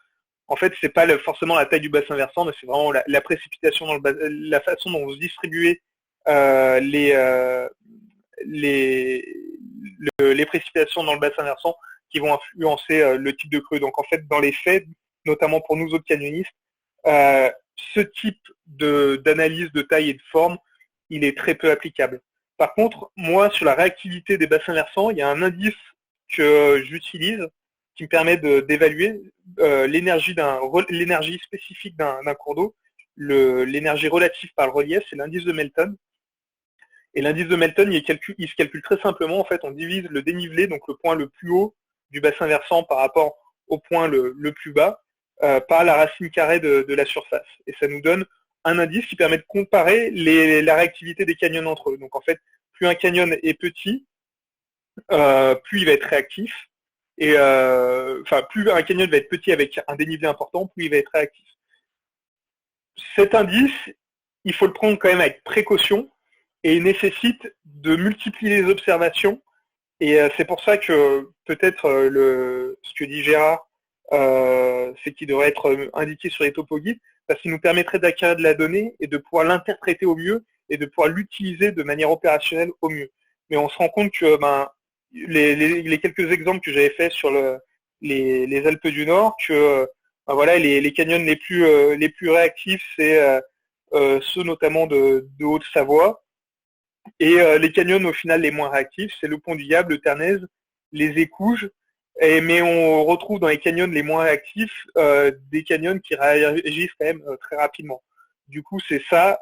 en fait, c'est pas forcément la taille du bassin versant, mais c'est vraiment la précipitation dans la façon dont vous distribuez les précipitations dans le bassin versant qui vont influencer le type de crue. Donc en fait, dans les faits, notamment pour nous autres canyonistes, ce type d'analyse de taille et de forme, il est très peu applicable. Par contre, moi, sur la réactivité des bassins versants, il y a un indice que j'utilise qui me permet d'évaluer l'énergie spécifique d'un cours d'eau, l'énergie relative par le relief, c'est l'indice de Melton. Et l'indice de Melton, il se calcule très simplement. En fait, on divise le dénivelé, donc le point le plus haut du bassin versant par rapport au point le plus bas, par la racine carrée de la surface. Et ça nous donne un indice qui permet de comparer la réactivité des canyons entre eux. Donc en fait, plus un canyon est petit, plus il va être réactif. Et plus un canyon va être petit avec un dénivelé important, plus il va être réactif. Cet indice, il faut le prendre quand même avec précaution et il nécessite de multiplier les observations. Et c'est pour ça que peut-être ce que dit Gérard, c'est qu'il devrait être indiqué sur les topoguides, parce qu'il nous permettrait d'acquérir de la donnée et de pouvoir l'interpréter au mieux et de pouvoir l'utiliser de manière opérationnelle au mieux. Mais on se rend compte que les quelques exemples que j'avais faits sur les Alpes du Nord, que voilà, les canyons les plus réactifs, c'est ceux notamment de Haute-Savoie, et les canyons au final les moins réactifs, c'est le Pont du Diable, le Ternez, les Écouges, mais on retrouve dans les canyons les moins réactifs des canyons qui réagissent quand même très rapidement. Du coup, c'est ça,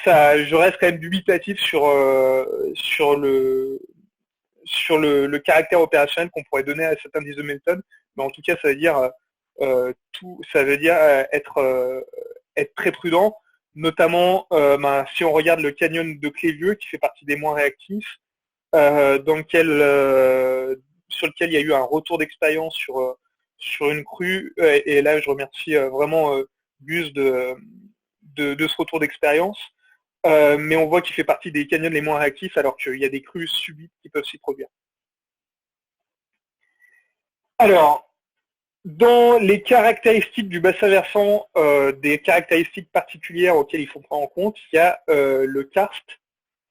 je reste quand même dubitatif sur le caractère opérationnel qu'on pourrait donner à cet indice de Melton, mais en tout cas, ça veut dire être très prudent, notamment si on regarde le canyon de Clévieux, qui fait partie des moins réactifs, sur lequel il y a eu un retour d'expérience sur une crue, et là je remercie vraiment Gus de ce retour d'expérience. Mais on voit qu'il fait partie des canyons les moins réactifs alors qu'il y a des crues subites qui peuvent s'y produire. Alors, dans les caractéristiques du bassin versant, des caractéristiques particulières auxquelles il faut prendre en compte, il y a le karst,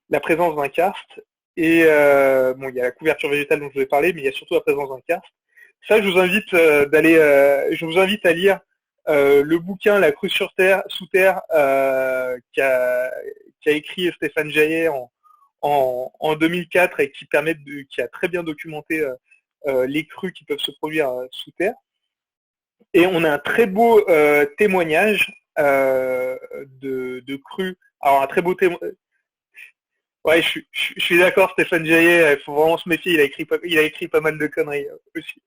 la présence d'un karst, et il y a la couverture végétale dont je vous ai parlé, mais il y a surtout la présence d'un karst. Ça, je vous invite à lire le bouquin La crue sous terre qu'a écrit Stéphane Jaillet en 2004 et qui a très bien documenté les crues qui peuvent se produire sous terre. Et on a un très beau témoignage de crues. Alors un très beau témoignage. Ouais, je suis d'accord, Stéphane Jaillet, il faut vraiment se méfier, il a écrit pas mal de conneries aussi.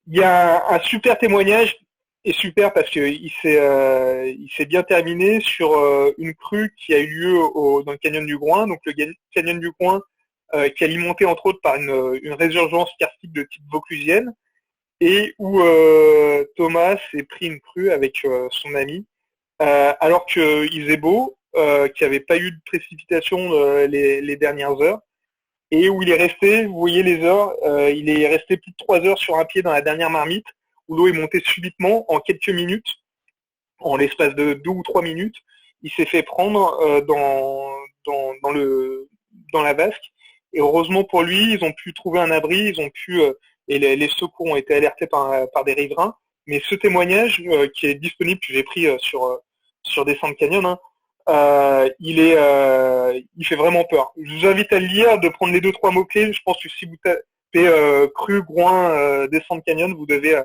Il y a un super témoignage, et super parce qu'il s'est bien terminé sur une crue qui a eu lieu dans le canyon du Groin, donc le canyon du Groin qui est alimenté entre autres par une résurgence karstique de type vauclusienne, et où Thomas s'est pris une crue avec son ami, alors qu'il faisait beau, qu'il n'y avait pas eu de précipitation les dernières heures, et où il est resté, vous voyez les heures, il est resté plus de 3 heures sur un pied dans la dernière marmite, où l'eau est montée subitement en quelques minutes, en l'espace de 2 ou 3 minutes, il s'est fait prendre dans la vasque, et heureusement pour lui, ils ont pu trouver un abri, et les secours ont été alertés par des riverains, mais ce témoignage qui est disponible, que j'ai pris sur Descente Canyon, il fait vraiment peur. Je vous invite à le lire, de prendre les 2-3 mots-clés. Je pense que si vous tapez crue, groin, Descente Canyon, vous devez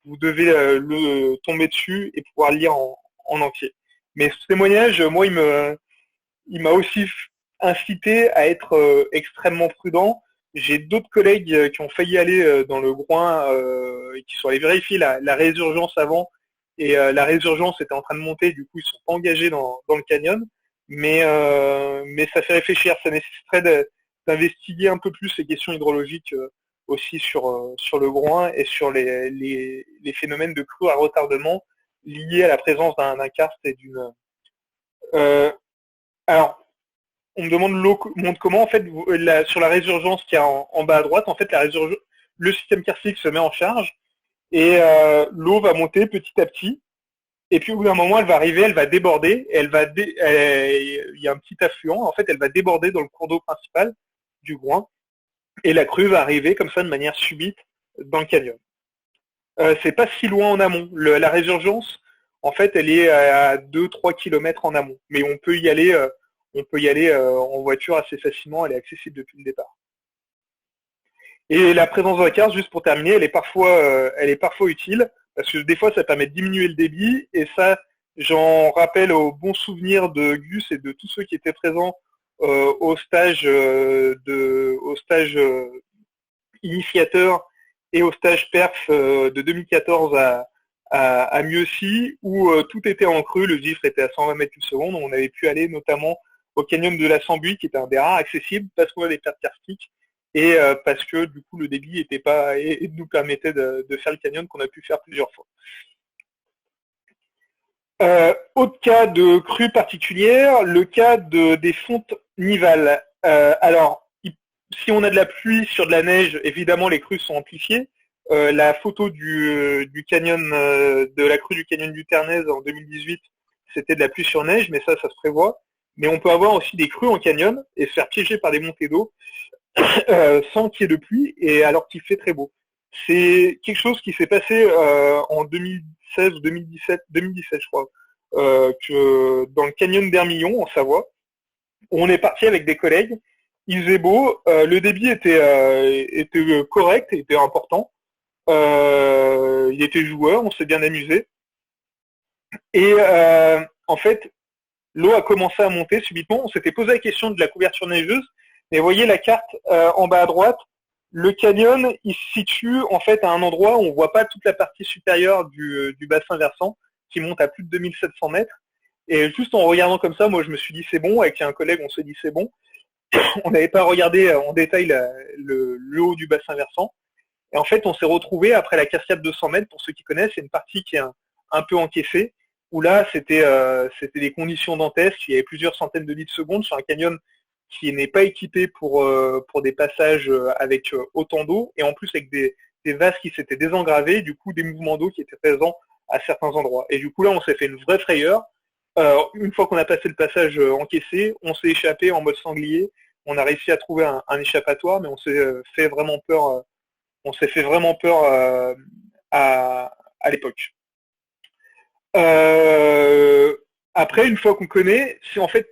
le tomber dessus et pouvoir le lire en entier. Mais ce témoignage, moi, il m'a aussi incité à être extrêmement prudent. J'ai d'autres collègues qui ont failli aller dans le Groin et qui sont allés vérifier la résurgence avant. Et la résurgence était en train de monter, du coup ils sont pas engagés dans le canyon, mais ça fait réfléchir, ça nécessiterait d'investiguer un peu plus les questions hydrologiques aussi sur le groin et sur les phénomènes de crue à retardement liés à la présence d'un karst et d'une... alors, on me demande l'eau monte comment. En fait, sur la résurgence qui est en bas à droite, en fait, le système karstique se met en charge et l'eau va monter petit à petit. Et puis au bout d'un moment, elle va arriver, elle va déborder, et il y a un petit affluent, en fait, elle va déborder dans le cours d'eau principal du Groin, et la crue va arriver comme ça de manière subite dans le canyon. C'est pas si loin en amont. La résurgence, en fait, elle est à 2-3 km en amont, mais on peut y aller en voiture assez facilement, elle est accessible depuis le départ. Et la présence de la karst, juste pour terminer, elle est parfois utile, parce que des fois, ça permet de diminuer le débit, et ça, j'en rappelle aux bons souvenirs de Gus et de tous ceux qui étaient présents au stage initiateur et au stage perf de 2014 à Mieuxy, où tout était en crue, le gifre était à 120 mètres par seconde, on avait pu aller notamment au canyon de la Sambuie, qui était un des rares accessibles, parce qu'on avait des pertes karstiques, et parce que du coup le débit était pas et nous permettait de faire le canyon qu'on a pu faire plusieurs fois. Autre cas de crue particulière, le cas des fontes nivales. Alors, si on a de la pluie sur de la neige, évidemment les crues sont amplifiées. La photo du canyon de la crue du canyon du Ternez en 2018, c'était de la pluie sur neige, mais ça se prévoit. Mais on peut avoir aussi des crues en canyon et se faire piéger par des montées d'eau sans qu'il y ait de pluie et alors qu'il fait très beau. C'est quelque chose qui s'est passé en 2016 ou 2017 je crois, que dans le canyon d'Hermillon en Savoie, où on est parti avec des collègues. Il faisait beau, le débit était correct, était important, il était joueur, on s'est bien amusé. Et en fait, l'eau a commencé à monter subitement. On s'était posé la question de la couverture neigeuse. Mais vous voyez la carte en bas à droite, le canyon, il se situe en fait à un endroit où on ne voit pas toute la partie supérieure du bassin versant, qui monte à plus de 2700 mètres. Et juste en regardant comme ça, moi je me suis dit c'est bon, avec un collègue on s'est dit c'est bon. On n'avait pas regardé en détail le haut du bassin versant. Et en fait on s'est retrouvé après la cascade de 100 mètres, pour ceux qui connaissent, c'est une partie qui est un peu encaissée, où là c'était des conditions dantesques, il y avait plusieurs centaines de litres secondes sur un canyon qui n'est pas équipé pour des passages avec autant d'eau, et en plus avec des vases qui s'étaient désengravés, du coup des mouvements d'eau qui étaient présents à certains endroits. Et du coup là on s'est fait une vraie frayeur. Une fois qu'on a passé le passage encaissé, on s'est échappé en mode sanglier, on a réussi à trouver un échappatoire, mais on s'est fait vraiment peur, à l'époque. Après, une fois qu'on connaît, c'est en fait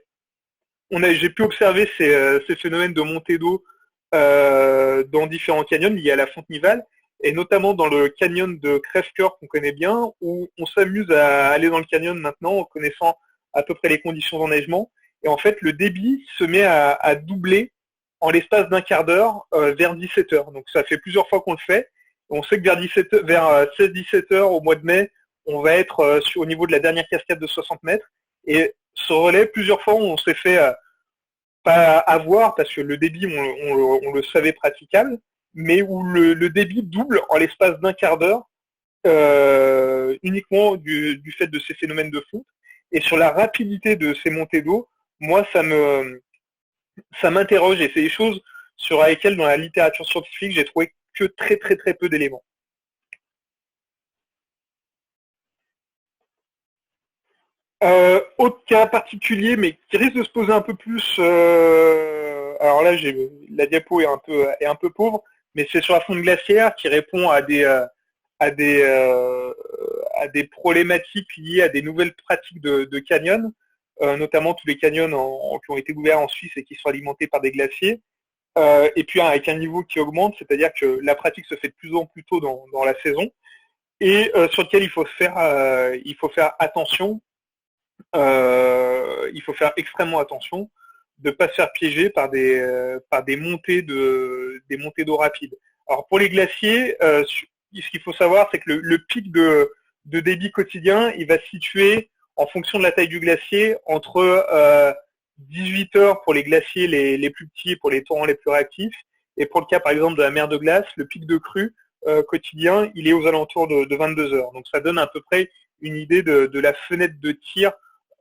j'ai pu observer ces phénomènes de montée d'eau dans différents canyons liés à la fonte nivale, et notamment dans le canyon de Crève-Cœur qu'on connaît bien, où on s'amuse à aller dans le canyon maintenant en connaissant à peu près les conditions d'enneigement. Et en fait, le débit se met à doubler en l'espace d'un quart d'heure vers 17 heures. Donc ça fait plusieurs fois qu'on le fait. On sait que vers 16-17 heures au mois de mai, on va être au niveau de la dernière cascade de 60 mètres. Et ce relais, plusieurs fois, on s'est fait pas avoir, parce que le débit, on le savait praticable, mais où le débit double en l'espace d'un quart d'heure, uniquement du fait de ces phénomènes de fonte. Et sur la rapidité de ces montées d'eau, moi, ça m'interroge, et c'est des choses sur lesquelles, dans la littérature scientifique, j'ai trouvé que très très très peu d'éléments. Autre cas particulier, mais qui risque de se poser un peu plus. Alors là, la diapo est un peu pauvre, mais c'est sur la fonte glaciaire qui répond à des problématiques liées à des nouvelles pratiques de canyon, notamment tous les canyons qui ont été ouverts en Suisse et qui sont alimentés par des glaciers. Et puis avec un niveau qui augmente, c'est-à-dire que la pratique se fait de plus en plus tôt dans la saison, et sur lequel il faut faire attention. Il faut faire extrêmement attention de ne pas se faire piéger par des montées d'eau rapides. Alors pour les glaciers, ce qu'il faut savoir, c'est que le pic de débit quotidien, il va se situer en fonction de la taille du glacier entre 18 heures pour les glaciers les plus petits et pour les torrents les plus réactifs, Et pour le cas, par exemple, de la mer de glace, le pic de crue quotidien, il est aux alentours de 22 heures. Donc ça donne à peu près une idée de la fenêtre de tir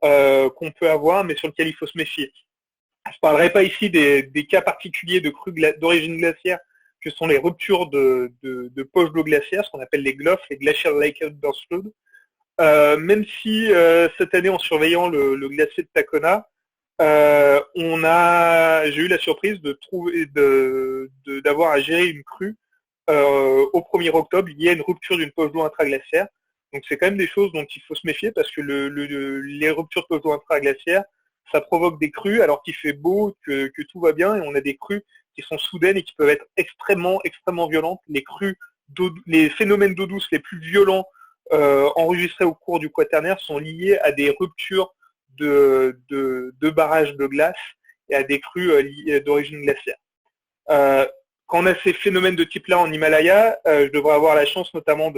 qu'on peut avoir, mais sur lequel il faut se méfier. Je ne parlerai pas ici des cas particuliers de crues d'origine glaciaire, que sont les ruptures de poches d'eau glaciaire, ce qu'on appelle les GLOF, les Glacial Lake Outburst Flood. Même si cette année, en surveillant le glacier de Tacona, j'ai eu la surprise d'avoir à gérer une crue au 1er octobre liée à une rupture d'une poche d'eau intraglaciaire. Donc c'est quand même des choses dont il faut se méfier parce que les ruptures de poche d'eau intraglaciaire, ça provoque des crues alors qu'il fait beau, que tout va bien, et on a des crues qui sont soudaines et qui peuvent être extrêmement, extrêmement violentes. Les phénomènes d'eau douce les plus violents enregistrés au cours du Quaternaire sont liés à des ruptures de barrages de glace et à des crues d'origine glaciaire. Quand on a ces phénomènes de type-là en Himalaya, je devrais avoir la chance notamment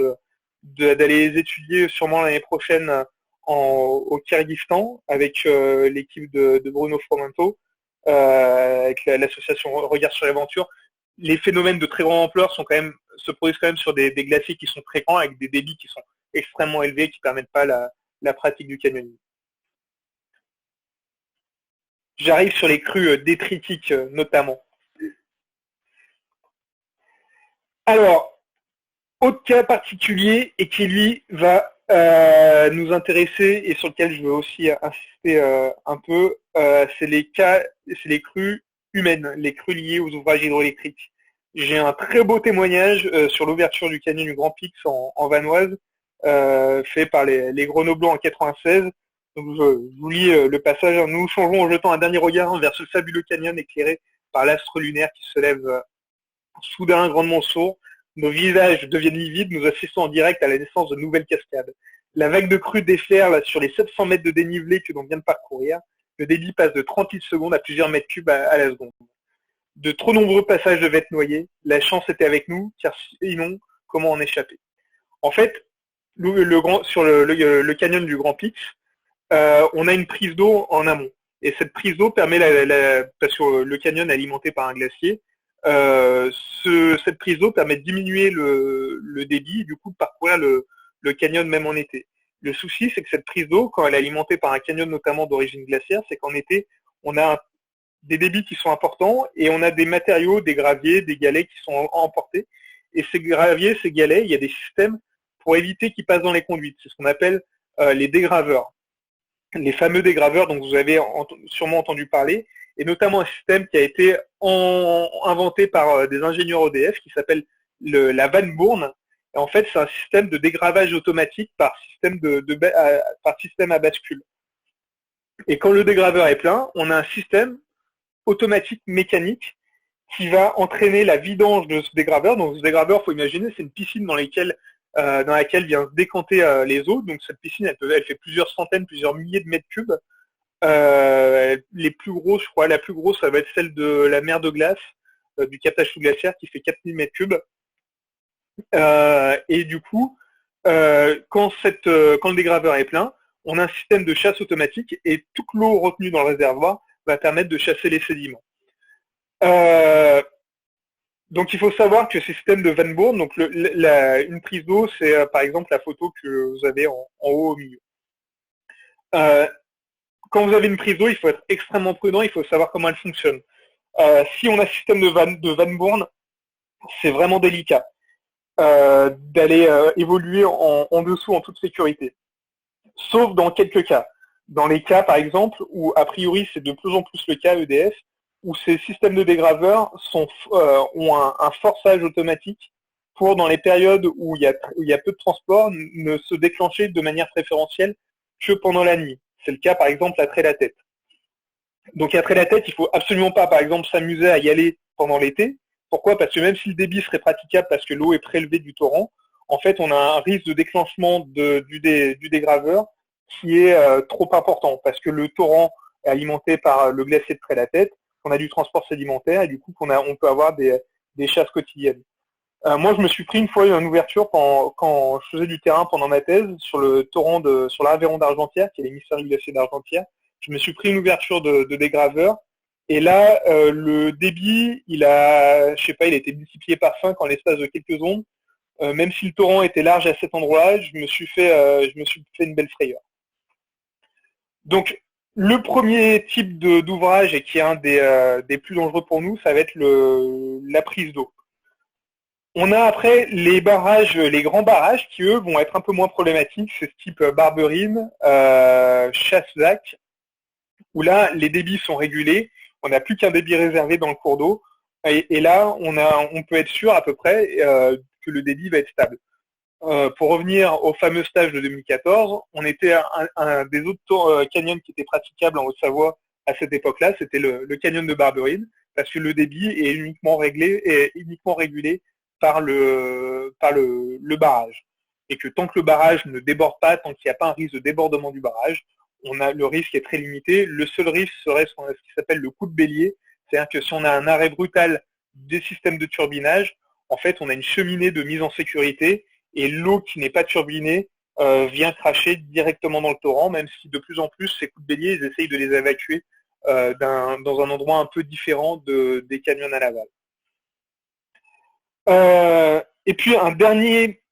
d'aller les étudier sûrement l'année prochaine au Kyrgyzstan avec l'équipe de Bruno Fromento, avec l'association Regard sur l'aventure. Les phénomènes de très grande ampleur se produisent quand même sur des glaciers qui sont très grands, avec des débits qui sont extrêmement élevés, qui ne permettent pas la pratique du canyoning. J'arrive sur les crues détritiques notamment. Alors, autre cas particulier et qui lui va nous intéresser et sur lequel je veux aussi insister un peu, c'est les crues humaines, les crues liées aux ouvrages hydroélectriques. J'ai un très beau témoignage sur l'ouverture du canyon du Grand Pix en Vanoise, fait par les Grenoblois en 96. Donc je vous lis le passage. Nous changeons en jetant un dernier regard vers ce fabuleux canyon éclairé par l'astre lunaire qui se lève soudain grandement sourd. Nos visages deviennent livides, nous assistons en direct à la naissance de nouvelles cascades. La vague de crue déferle sur les 700 mètres de dénivelé que l'on vient de parcourir. Le débit passe de 30 litres secondes à plusieurs mètres cubes à la seconde. De trop nombreux passages devaient être noyés. La chance était avec nous, car sinon, comment en échapper? En fait, sur le canyon du Grand Pix, on a une prise d'eau en amont. Et cette prise d'eau permet, parce que le canyon est alimenté par un glacier, cette prise d'eau permet de diminuer le débit et du coup de parcourir le canyon même en été. Le souci, c'est que cette prise d'eau, quand elle est alimentée par un canyon notamment d'origine glaciaire, c'est qu'en été, on a des débits qui sont importants et on a des matériaux, des graviers, des galets qui sont emportés. Et ces graviers, ces galets, il y a des systèmes pour éviter qu'ils passent dans les conduites. C'est ce qu'on appelle les dégraveurs. Les fameux dégraveurs dont vous avez sûrement entendu parler, et notamment un système qui a été inventé par des ingénieurs EDF qui s'appelle la Van Bourne. Et en fait, c'est un système de dégravage automatique par système à bascule. Et quand le dégraveur est plein, on a un système automatique mécanique qui va entraîner la vidange de ce dégraveur. Donc ce dégraveur, il faut imaginer, c'est une piscine dans laquelle vient se décanter les eaux. Donc cette piscine, elle fait plusieurs centaines, plusieurs milliers de mètres cubes. Les plus grosses, je crois, la plus grosse, ça va être celle de la mer de glace, du captage sous glaciaire, qui fait 4000 mètres cubes. Et du coup, quand le dégraveur est plein, on a un système de chasse automatique et toute l'eau retenue dans le réservoir va permettre de chasser les sédiments. Donc il faut savoir que ce système de Van Bourne, donc une prise d'eau, c'est par exemple la photo que vous avez en haut au milieu. Quand vous avez une prise d'eau, il faut être extrêmement prudent, il faut savoir comment elle fonctionne. Si on a un système de Van Bourne, c'est vraiment délicat d'aller évoluer en dessous en toute sécurité. Sauf dans quelques cas. Dans les cas, par exemple, où a priori c'est de plus en plus le cas EDF, où ces systèmes de dégraveurs ont un forçage automatique pour, dans les périodes où il y a peu de transport, ne se déclencher de manière préférentielle que pendant la nuit. C'est le cas, par exemple, à Trait-la-Tête. Donc, à Trait-la-Tête, il ne faut absolument pas, par exemple, s'amuser à y aller pendant l'été. Pourquoi? Parce que même si le débit serait praticable parce que l'eau est prélevée du torrent, en fait, on a un risque de déclenchement du dégraveur qui est trop important parce que le torrent est alimenté par le glacier de Trait-la-Tête, on a du transport sédimentaire et du coup, on peut avoir des chasses quotidiennes. Moi, je me suis pris une fois une ouverture quand je faisais du terrain pendant ma thèse sur le torrent sur l'Aveyron d'Argentière, qui est l'émissaire du glacier d'Argentière. Je me suis pris une ouverture de dégraveur Et là, le débit, il a été multiplié par 5 en l'espace de quelques secondes. Même si le torrent était large à cet endroit-là, je me suis fait une belle frayeur. Donc, le premier type d'ouvrage, et qui est un des plus dangereux pour nous, ça va être la prise d'eau. On a après les barrages, les grands barrages, qui eux vont être un peu moins problématiques, c'est ce type Barberine, Chassezac, où là, les débits sont régulés, on n'a plus qu'un débit réservé dans le cours d'eau, et là, on peut être sûr à peu près que le débit va être stable. Pour revenir au fameux stage de 2014, on était un des autres canyons qui étaient praticables en Haute-Savoie à cette époque-là, c'était le canyon de Barberine, parce que le débit est uniquement régulé par le barrage. Et que tant que le barrage ne déborde pas, tant qu'il n'y a pas un risque de débordement du barrage, le risque est très limité. Le seul risque serait ce qui s'appelle le coup de bélier, c'est-à-dire que si on a un arrêt brutal des systèmes de turbinage, en fait, on a une cheminée de mise en sécurité et l'eau qui n'est pas turbinée vient cracher directement dans le torrent, même si de plus en plus, ces coups de bélier, ils essayent de les évacuer dans un endroit un peu différent des canyons à l'aval. Et puis, un dernier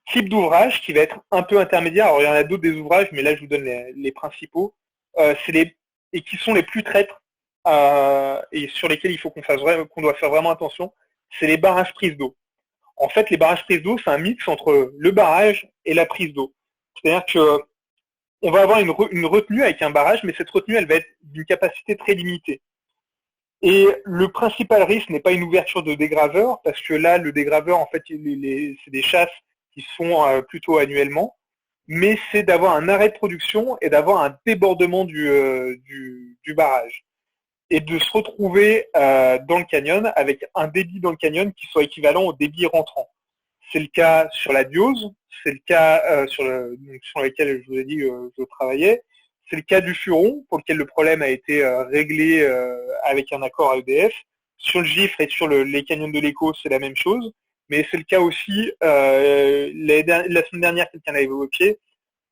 type d'ouvrage qui va être un peu intermédiaire. Alors, il y en a d'autres des ouvrages, mais là, je vous donne les principaux. Et qui sont les plus traîtres et sur lesquels il faut qu'on doit faire vraiment attention, c'est les barrages prises d'eau. En fait, les barrages prises d'eau, c'est un mix entre le barrage et la prise d'eau. C'est-à-dire que on va avoir une retenue avec un barrage, mais cette retenue, elle va être d'une capacité très limitée. Et le principal risque n'est pas une ouverture de dégraveur, parce que là, le dégraveur, en fait, c'est des chasses qui se font plutôt annuellement, mais c'est d'avoir un arrêt de production et d'avoir un débordement du barrage. Et de se retrouver dans le canyon avec un débit dans le canyon qui soit équivalent au débit rentrant. C'est le cas sur la Diose, c'est le cas sur lequel je vous ai dit je travaillais, c'est le cas du Furon, pour lequel le problème a été réglé avec un accord à EDF. Sur le Gifre et sur les canyons de l'Écho, c'est la même chose, mais c'est le cas aussi, la semaine dernière, quelqu'un l'a évoqué,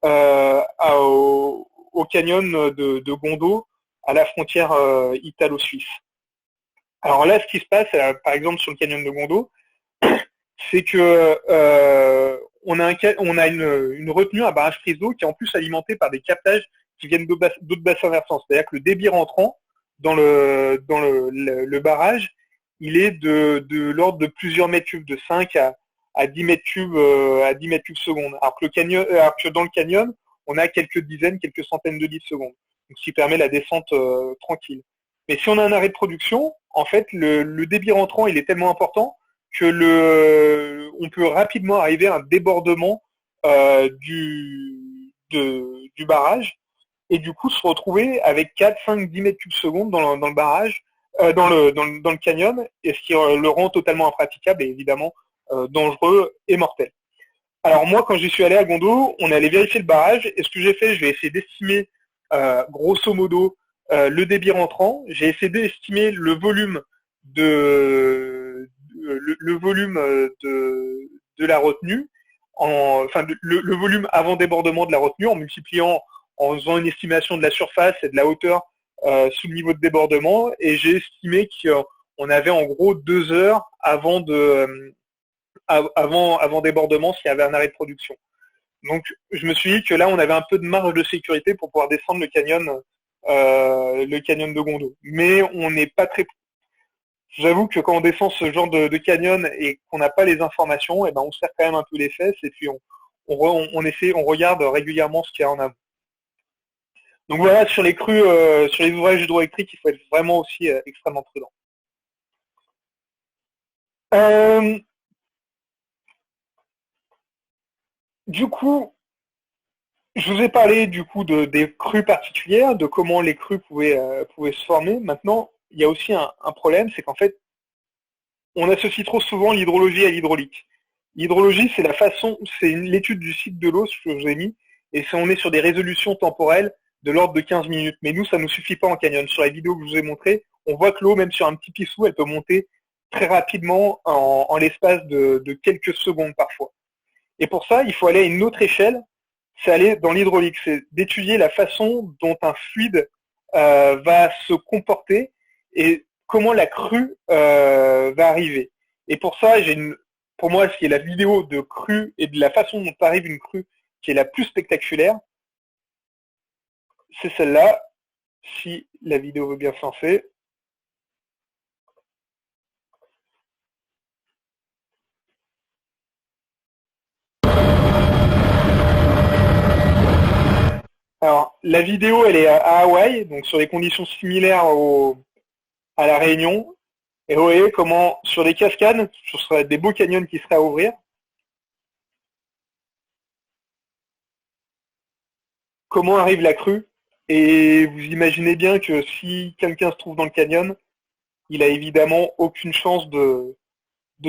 au canyon de Gondo, à la frontière italo-suisse. Alors là, ce qui se passe, par exemple, sur le canyon de Gondo, c'est que on a une retenue, un barrage prise d'eau qui est en plus alimenté par des captages qui viennent d'autres bassins versants. C'est-à-dire que le débit rentrant dans le barrage, il est de l'ordre de plusieurs mètres cubes, de 5 à 10 mètres cubes secondes. Alors que dans le canyon, on a quelques dizaines, quelques centaines de litres secondes. Donc, ce qui permet la descente tranquille. Mais si on a un arrêt de production, en fait, le débit rentrant, il est tellement important que on peut rapidement arriver à un débordement du barrage et du coup se retrouver avec 4, 5, 10 mètres cubes secondes dans le barrage, dans le canyon, et ce qui le rend totalement impraticable et évidemment dangereux et mortel. Alors moi, quand j'y suis allé à Gondo, on est allé vérifier le barrage, et ce que j'ai fait, je vais essayer d'estimer grosso modo le débit rentrant. J'ai essayé d'estimer le volume de la retenue, le volume avant débordement de la retenue, en multipliant, en faisant une estimation de la surface et de la hauteur sous le niveau de débordement, et j'ai estimé qu'on avait en gros 2 heures avant débordement s'il y avait un arrêt de production. Donc je me suis dit que là on avait un peu de marge de sécurité pour pouvoir descendre le canyon de Gondo. Mais on n'est pas très... J'avoue que quand on descend ce genre de canyon et qu'on n'a pas les informations, et ben on serre quand même un peu les fesses et puis on regarde régulièrement ce qu'il y a en amont. Donc voilà, sur les crues, sur les ouvrages hydroélectriques, il faut être vraiment aussi extrêmement prudent. Du coup, je vous ai parlé du coup des crues particulières, de comment les crues pouvaient se former. Maintenant, il y a aussi un problème, c'est qu'en fait, on associe trop souvent l'hydrologie à l'hydraulique. L'hydrologie, c'est l'étude du cycle de l'eau, ce que je vous ai mis, et on est sur des résolutions temporelles de l'ordre de 15 minutes. Mais nous, ça ne nous suffit pas en canyon. Sur la vidéo que je vous ai montrée, on voit que l'eau, même sur un petit pissou, elle peut monter très rapidement en l'espace de quelques secondes parfois. Et pour ça, il faut aller à une autre échelle, c'est aller dans l'hydraulique, c'est d'étudier la façon dont un fluide va se comporter et comment la crue va arriver. Et pour ça, pour moi, ce qui est la vidéo de crue et de la façon dont arrive une crue qui est la plus spectaculaire, c'est celle-là, si la vidéo veut bien se lancer. Alors, la vidéo, elle est à Hawaï, donc sur des conditions similaires à la Réunion. Et vous voyez comment, sur des cascades, sur des beaux canyons qui seraient à ouvrir, comment arrive la crue. Et vous imaginez bien que si quelqu'un se trouve dans le canyon, il a évidemment aucune chance de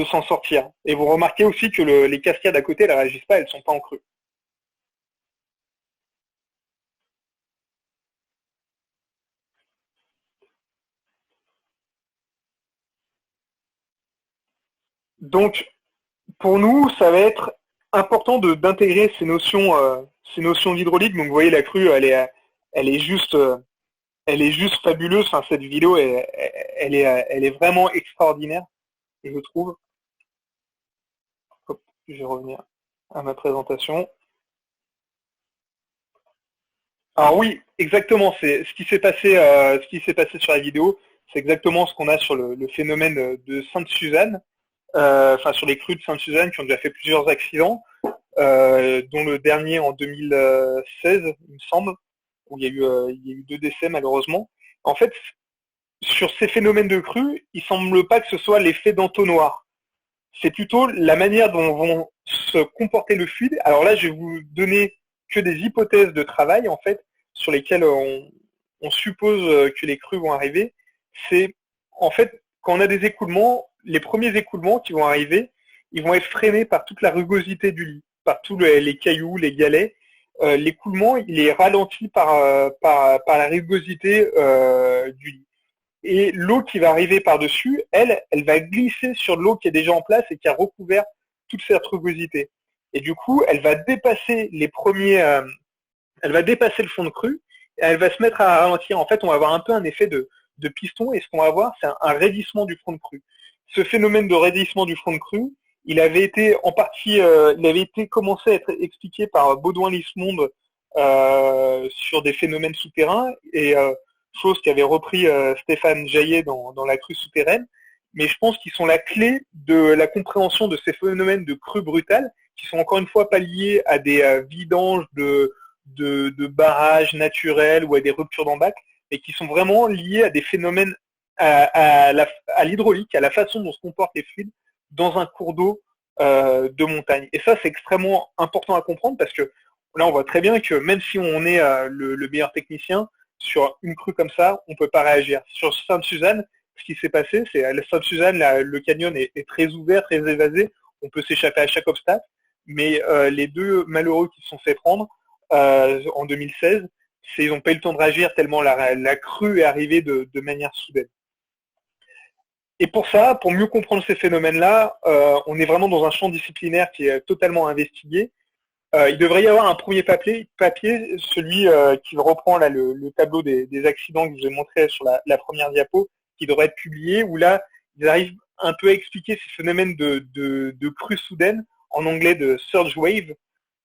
s'en sortir. Et vous remarquez aussi que les cascades à côté, elles ne réagissent pas, elles ne sont pas en crue. Donc, pour nous, ça va être important d'intégrer ces notions d'hydraulique. Donc, vous voyez, la crue, elle est juste fabuleuse. Enfin, cette vidéo, elle est vraiment extraordinaire, je trouve. Hop, je vais revenir à ma présentation. Alors oui, exactement. C'est ce qui s'est passé sur la vidéo. C'est exactement ce qu'on a sur le phénomène de Sainte-Suzanne. Enfin sur les crues de Sainte-Suzanne qui ont déjà fait plusieurs accidents, dont le dernier en 2016, il me semble, où il y a eu 2 décès malheureusement. En fait, sur ces phénomènes de crues, il semble pas que ce soit l'effet d'entonnoir. C'est plutôt la manière dont vont se comporter le fluide. Alors là, je vais vous donner que des hypothèses de travail, en fait, sur lesquelles on suppose que les crues vont arriver. C'est, en fait, quand on a des écoulements, les premiers écoulements qui vont arriver, ils vont être freinés par toute la rugosité du lit, par tous les cailloux, les galets. L'écoulement, il est ralenti par la rugosité du lit. Et l'eau qui va arriver par-dessus, elle va glisser sur l'eau qui est déjà en place et qui a recouvert toute cette rugosité. Et du coup, elle va dépasser elle va dépasser le fond de crue et elle va se mettre à ralentir. En fait, on va avoir un peu un effet de piston et ce qu'on va avoir, c'est un raidissement du front de crue. Ce phénomène de raidissement du front de crue, il avait été en partie, il avait été commencé à être expliqué par Baudouin-Lismonde sur des phénomènes souterrains et chose qu'avait repris Stéphane Jaillet dans la crue souterraine. Mais je pense qu'ils sont la clé de la compréhension de ces phénomènes de crue brutale, qui sont encore une fois pas liés à des vidanges de barrages naturels ou à des ruptures d'embac, et qui sont vraiment liés à des phénomènes à l'hydraulique, à la façon dont se comportent les fluides dans un cours d'eau de montagne. Et ça, c'est extrêmement important à comprendre parce que là, on voit très bien que même si on est le meilleur technicien, sur une crue comme ça, on ne peut pas réagir. Sur Sainte-Suzanne, ce qui s'est passé, c'est à Sainte-Suzanne, le canyon est très ouvert, très évasé, on peut s'échapper à chaque obstacle, mais les 2 malheureux qui se sont fait prendre en 2016, ils n'ont pas eu le temps de réagir tellement la crue est arrivée de manière soudaine. Et pour ça, pour mieux comprendre ces phénomènes-là, on est vraiment dans un champ disciplinaire qui est totalement investigué. Il devrait y avoir un premier papier celui qui reprend là, le tableau des accidents que je vous ai montré sur la première diapo, qui devrait être publié, où là, ils arrivent un peu à expliquer ces phénomènes de crue soudaine, en anglais de surge wave,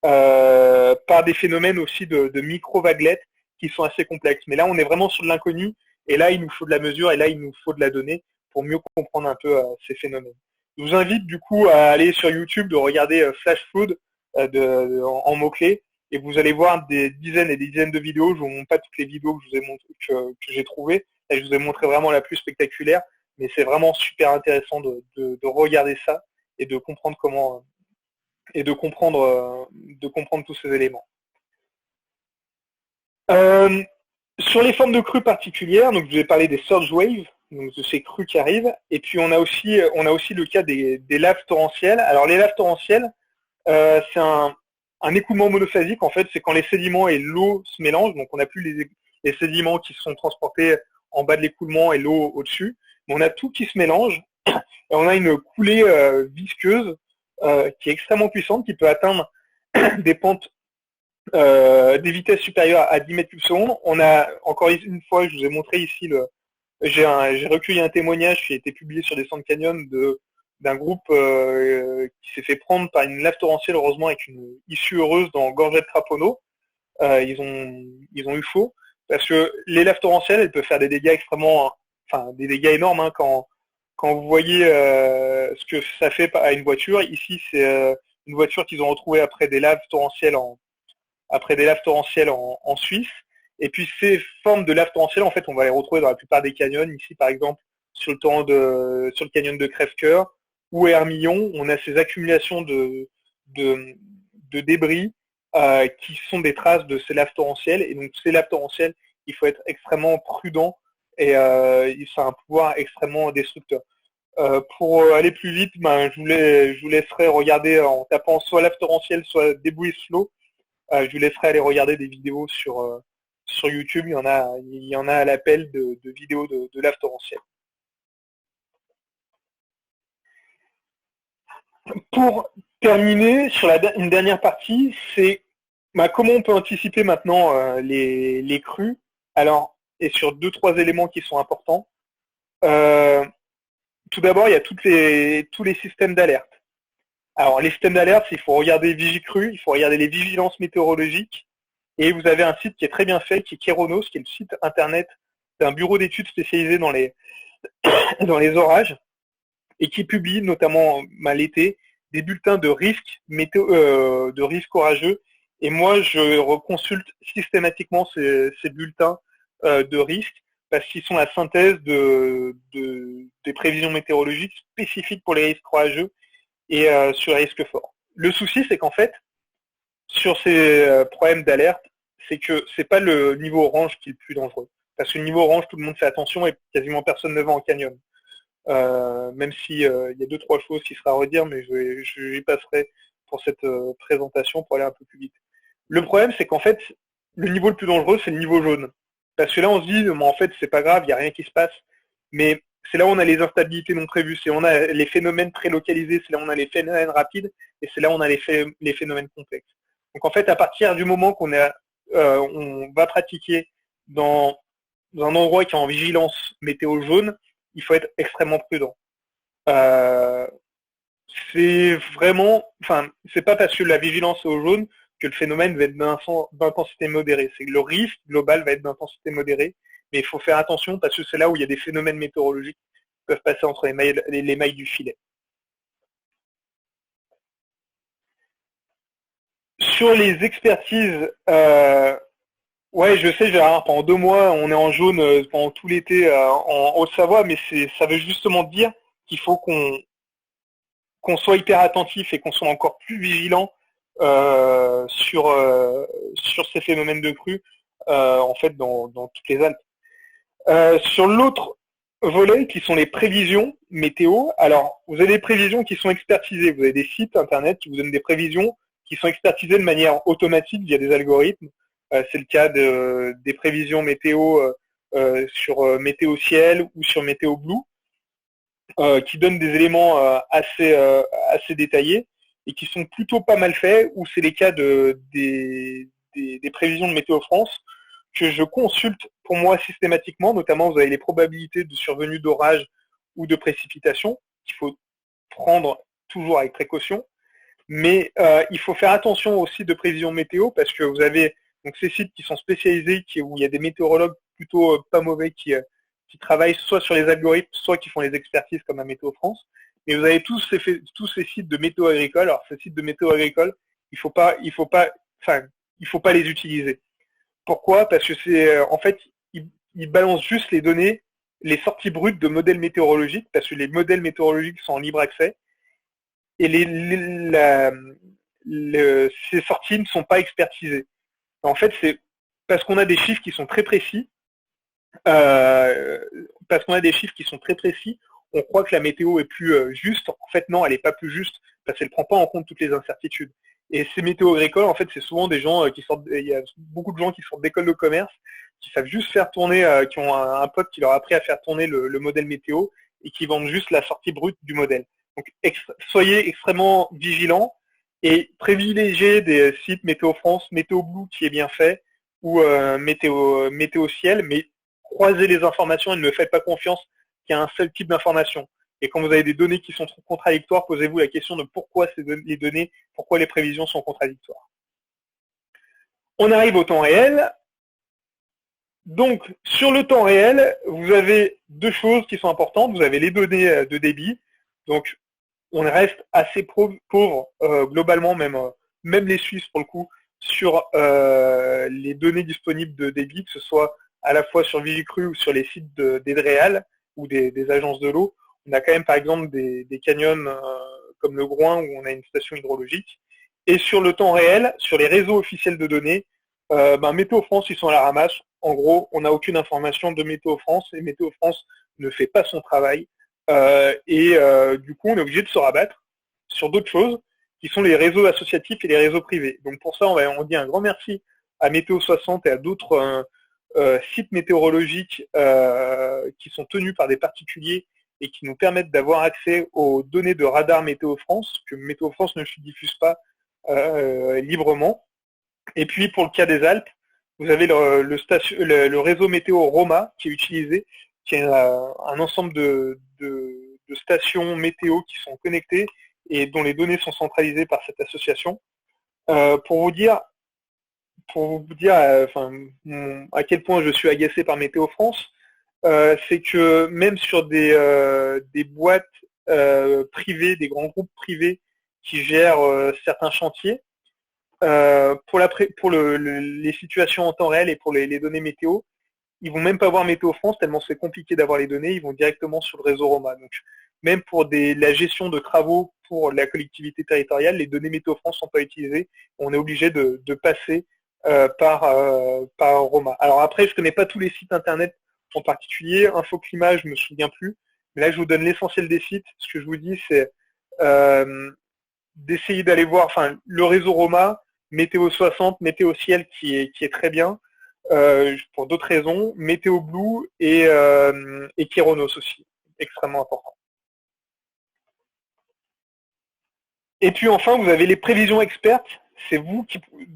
par des phénomènes aussi de micro-vaguelettes qui sont assez complexes. Mais là, on est vraiment sur de l'inconnu, et là, il nous faut de la mesure, et là, il nous faut de la donnée pour mieux comprendre un peu ces phénomènes. Je vous invite du coup à aller sur YouTube, de regarder Flash Flood en mots-clés, et vous allez voir des dizaines et des dizaines de vidéos. Je ne vous montre pas toutes les vidéos que je vous ai montré, que j'ai trouvées. Là, je vous ai montré vraiment la plus spectaculaire, mais c'est vraiment super intéressant de regarder ça et de comprendre comment et de comprendre tous ces éléments. Sur les formes de crues particulières, donc je vous ai parlé des surge waves, donc de ces crues qui arrivent, et puis on a aussi le cas des laves torrentielles. Alors les laves torrentielles, c'est un écoulement monophasique, en fait, c'est quand les sédiments et l'eau se mélangent, donc on n'a plus les sédiments qui sont transportés en bas de l'écoulement et l'eau au-dessus, mais on a tout qui se mélange, et on a une coulée visqueuse qui est extrêmement puissante, qui peut atteindre des pentes des vitesses supérieures à 10 mètres cubes seconde. On a, encore une fois, je vous ai montré ici, j'ai recueilli un témoignage qui a été publié sur Descent Canyon d'un groupe qui s'est fait prendre par une lave torrentielle, heureusement avec une issue heureuse dans Gorget Crapono. Ils ont eu chaud, parce que les laves torrentielles, elles peuvent faire des dégâts des dégâts énormes, hein, quand vous voyez ce que ça fait à une voiture. Ici, c'est une voiture qu'ils ont retrouvée après des laves torrentielles en Suisse. Et puis ces formes de laves torrentielles, en fait, on va les retrouver dans la plupart des canyons. Ici, par exemple, sur le canyon de Crèvecoeur ou à Hermillon, on a ces accumulations de débris qui sont des traces de ces laves torrentielles. Et donc ces laves torrentielles, il faut être extrêmement prudent et ça a un pouvoir extrêmement destructeur. Pour aller plus vite, je vous laisserai regarder en tapant soit lave torrentielle, soit débris slow. Je vous laisserai aller regarder des vidéos sur YouTube. Il y en a à l'appel de vidéos de lave torrentielle. Pour terminer sur une dernière partie, c'est comment on peut anticiper maintenant les crues. Alors, et sur 2-3 éléments qui sont importants. Tout d'abord, il y a tous les systèmes d'alerte. Alors, les systèmes d'alerte, il faut regarder Vigicru, il faut regarder les vigilances météorologiques. Et vous avez un site qui est très bien fait, qui est Kéronos, qui est le site internet d'un bureau d'études spécialisé dans les orages, et qui publie notamment l'été des bulletins de risques orageux. Et moi, je reconsulte systématiquement ces bulletins de risques, parce qu'ils sont la synthèse des prévisions météorologiques spécifiques pour les risques orageux et sur les risques forts. Le souci, c'est qu'en fait, sur ces problèmes d'alerte, c'est que c'est pas le niveau orange qui est le plus dangereux. Parce que le niveau orange, tout le monde fait attention et quasiment personne ne va en canyon. Même s'il y a 2-3 choses qui seraient à redire, mais j'y passerai pour cette présentation pour aller un peu plus vite. Le problème, c'est qu'en fait, le niveau le plus dangereux, c'est le niveau jaune. Parce que là, on se dit, en fait, c'est pas grave, il n'y a rien qui se passe. Mais c'est là où on a les instabilités non prévues, c'est là où on a les phénomènes très localisés, c'est là où on a les phénomènes rapides, et c'est là où on a les phénomènes complexes. Donc en fait, à partir du moment qu'on on va pratiquer dans un endroit qui est en vigilance météo jaune, il faut être extrêmement prudent. C'est pas parce que la vigilance est au jaune que le phénomène va être d'intensité modérée. C'est que le risque global va être d'intensité modérée, mais il faut faire attention parce que c'est là où il y a des phénomènes météorologiques qui peuvent passer entre les mailles du filet. Sur les expertises, ouais, je sais, Gérard, pendant 2 mois, on est en jaune pendant tout l'été en Haute-Savoie, mais ça veut justement dire qu'il faut qu'on soit hyper attentif et qu'on soit encore plus vigilant sur ces phénomènes de crue, en fait, dans toutes les Alpes. Sur l'autre volet, qui sont les prévisions météo, alors, vous avez des prévisions qui sont expertisées. Vous avez des sites internet qui vous donnent des prévisions qui sont expertisées de manière automatique via des algorithmes. C'est le cas des prévisions météo sur Météo Ciel ou sur Météo Blue, qui donnent des éléments assez détaillés et qui sont plutôt pas mal faits, ou c'est les cas des prévisions de Météo France que je consulte pour moi systématiquement. Notamment, vous avez les probabilités de survenue d'orage ou de précipitation qu'il faut prendre toujours avec précaution. Mais il faut faire attention aussi de prévisions météo, parce que vous avez donc ces sites qui sont spécialisés, où il y a des météorologues plutôt pas mauvais qui travaillent soit sur les algorithmes, soit qui font les expertises comme à Météo France. Mais vous avez tous ces sites de météo agricole. Alors ces sites de météo agricole, il faut pas les utiliser. Pourquoi? Parce que en fait, ils balancent juste les données, les sorties brutes de modèles météorologiques, parce que les modèles météorologiques sont en libre accès. Et ces sorties ne sont pas expertisées. En fait, c'est parce qu'on a des chiffres qui sont très précis. On croit que la météo est plus juste. En fait, non, elle n'est pas plus juste parce qu'elle ne prend pas en compte toutes les incertitudes. Et ces météos agricoles, en fait, c'est souvent des gens il y a beaucoup de gens qui sortent d'écoles de commerce, qui savent juste faire tourner, qui ont un pote qui leur a appris à faire tourner le modèle météo et qui vendent juste la sortie brute du modèle. Donc, soyez extrêmement vigilants et privilégier des sites Météo France, Météo Blue qui est bien fait, ou Météo Ciel, mais croisez les informations et ne me faites pas confiance qu'il y a un seul type d'information. Et quand vous avez des données qui sont trop contradictoires, posez-vous la question de pourquoi les données, pourquoi les prévisions sont contradictoires. On arrive au temps réel. Donc, sur le temps réel, vous avez deux choses qui sont importantes. Vous avez les données de débit. Donc, on reste assez pauvre globalement, même les Suisses pour le coup, sur les données disponibles de débit, que ce soit à la fois sur Vigicru ou sur les sites d'Edréal ou des agences de l'eau. On a quand même par exemple des canyons comme le Groin où on a une station hydrologique. Et sur le temps réel, sur les réseaux officiels de données, Météo France, ils sont à la ramasse. En gros, on n'a aucune information de Météo France et Météo France ne fait pas son travail. Du coup, on est obligé de se rabattre sur d'autres choses qui sont les réseaux associatifs et les réseaux privés. Donc pour ça, on dit un grand merci à Météo 60 et à d'autres sites météorologiques qui sont tenus par des particuliers et qui nous permettent d'avoir accès aux données de radar Météo France, que Météo France ne diffuse pas librement. Et puis pour le cas des Alpes, vous avez le réseau météo Roma qui est utilisé, qui est un ensemble de stations météo qui sont connectées et dont les données sont centralisées par cette association. Pour vous dire à quel point je suis agacé par Météo France, c'est que même sur des boîtes privées, des grands groupes privés qui gèrent certains chantiers, pour les situations en temps réel et pour les données météo, ils vont même pas voir Météo France tellement c'est compliqué d'avoir les données, ils vont directement sur le réseau Roma. Donc même pour la gestion de travaux pour la collectivité territoriale, les données Météo France sont pas utilisées, on est obligé de passer par Roma. Alors après, je connais pas tous les sites internet en particulier, Infoclimat, je me souviens plus, mais là je vous donne l'essentiel des sites. Ce que je vous dis, c'est d'essayer d'aller voir le réseau Roma, Météo 60, Météo Ciel qui est très bien, pour d'autres raisons, Météo Blue et Kéronos aussi, extrêmement important. Et puis enfin, vous avez les prévisions expertes, c'est vous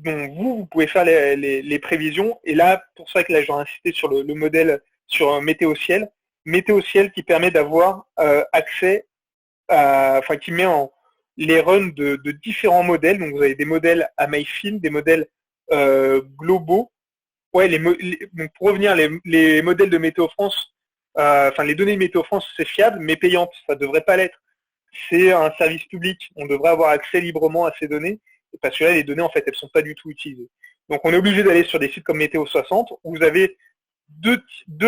dont vous pouvez faire les prévisions, et là, pour ça que là, j'aurais insisté sur le modèle, sur Météo Ciel qui permet d'avoir accès qui met en les runs de différents modèles. Donc vous avez des modèles à maille fine, des modèles globaux. Ouais, donc pour revenir, les modèles de Météo France, les données de Météo France, c'est fiable, mais payante, ça devrait pas l'être. C'est un service public, on devrait avoir accès librement à ces données, parce que là, les données, en fait, elles sont pas du tout utilisées. Donc on est obligé d'aller sur des sites comme Météo 60, où vous avez deux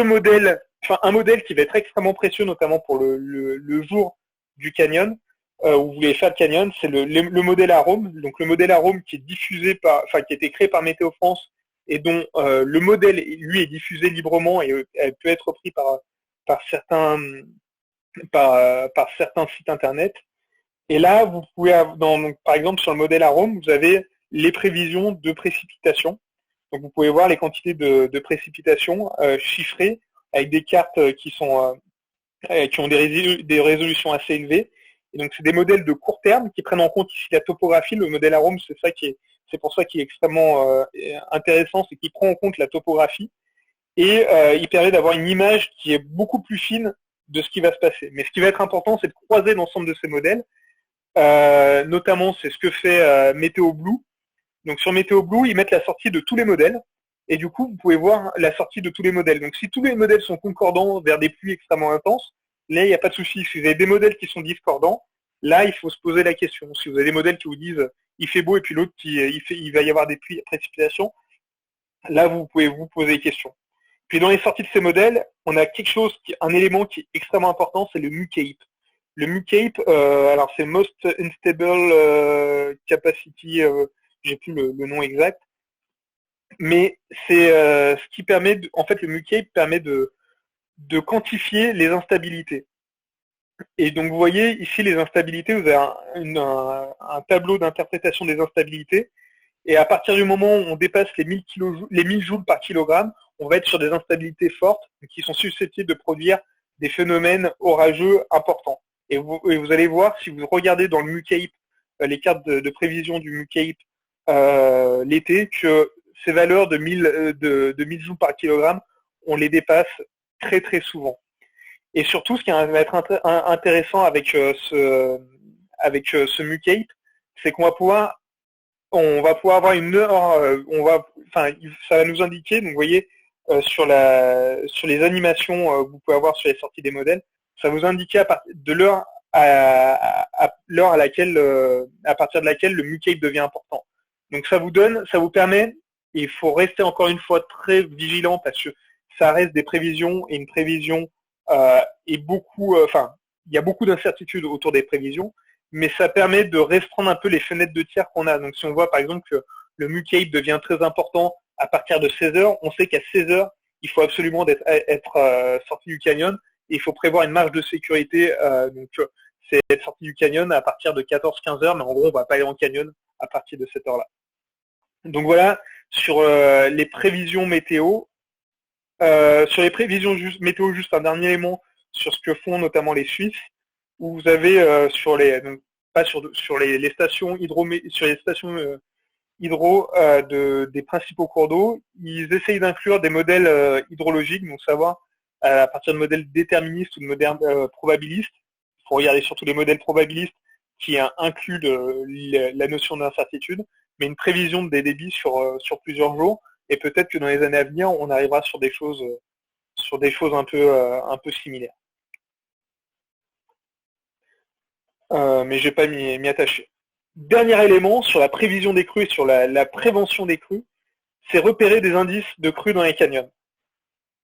modèles, un modèle qui va être extrêmement précieux, notamment pour le jour du canyon, où vous voulez faire le canyon, c'est le modèle Arome. Donc le modèle Arome qui est diffusé qui a été créé par Météo France et dont le modèle, lui, est diffusé librement et elle peut être repris par certains sites internet. Et là, vous pouvez donc, par exemple, sur le modèle Arome, vous avez les prévisions de précipitation. Donc vous pouvez voir les quantités de précipitation chiffrées avec des cartes qui ont des résolutions assez élevées. Et donc c'est des modèles de court terme qui prennent en compte ici la topographie. Le modèle Arome, c'est pour ça qu'il est extrêmement intéressant, c'est qu'il prend en compte la topographie et il permet d'avoir une image qui est beaucoup plus fine de ce qui va se passer. Mais ce qui va être important, c'est de croiser l'ensemble de ces modèles. Notamment, c'est ce que fait Météo Blue. Donc sur Météo Blue, ils mettent la sortie de tous les modèles. Et du coup, vous pouvez voir la sortie de tous les modèles. Donc si tous les modèles sont concordants vers des pluies extrêmement intenses, là, il n'y a pas de souci. Si vous avez des modèles qui sont discordants, là, il faut se poser la question. Si vous avez des modèles qui vous disent il fait beau et puis l'autre il va y avoir des pluies, précipitations, là, vous pouvez vous poser des questions. Puis dans les sorties de ces modèles, on a un élément qui est extrêmement important, c'est le MUCAPE. Le MUCAPE, alors c'est Most Unstable Capacity, j'ai plus le nom exact, mais c'est ce qui permet, en fait, le MUCAPE permet de quantifier les instabilités. Et donc vous voyez ici les instabilités, vous avez un tableau d'interprétation des instabilités, et à partir du moment où on dépasse les 1000 joules par kilogramme, on va être sur des instabilités fortes qui sont susceptibles de produire des phénomènes orageux importants. Et vous allez voir, si vous regardez dans le MUCAPE les cartes de prévision du MuCape l'été, que ces valeurs de 1000 joules par kilogramme, on les dépasse très très souvent. Et surtout, ce qui va être intéressant avec ce MuCape, c'est qu'on va pouvoir avoir une heure, ça va nous indiquer, donc vous voyez, sur les animations que vous pouvez avoir sur les sorties des modèles, ça vous indique de l'heure à l'heure à partir de laquelle le MuCape devient important. Donc ça vous permet, et il faut rester encore une fois très vigilant parce que ça reste des prévisions, et une prévision est beaucoup, il y a beaucoup d'incertitudes autour des prévisions, mais ça permet de restreindre un peu les fenêtres de tir qu'on a. Donc si on voit par exemple que le MuCape devient très important à partir de 16 heures, on sait qu'à 16 heures, il faut absolument être sorti du canyon, et il faut prévoir une marge de sécurité. Donc c'est être sorti du canyon à partir de 14-15 heures, mais en gros on va pas aller en canyon à partir de cette heure-là. Donc voilà, sur les prévisions météo. Sur les prévisions météo, juste un dernier élément sur ce que font notamment les Suisses, où vous avez sur les stations hydro des principaux cours d'eau, ils essayent d'inclure des modèles hydrologiques, donc savoir à partir de modèles déterministes ou de modèles probabilistes. Il faut regarder surtout les modèles probabilistes qui incluent la notion d'incertitude, mais une prévision des débits sur plusieurs jours. Et peut-être que dans les années à venir, on arrivera sur des choses un peu similaires. Mais je vais pas m'y attacher. Dernier élément sur la prévision des crues et sur la prévention des crues, c'est repérer des indices de crues dans les canyons.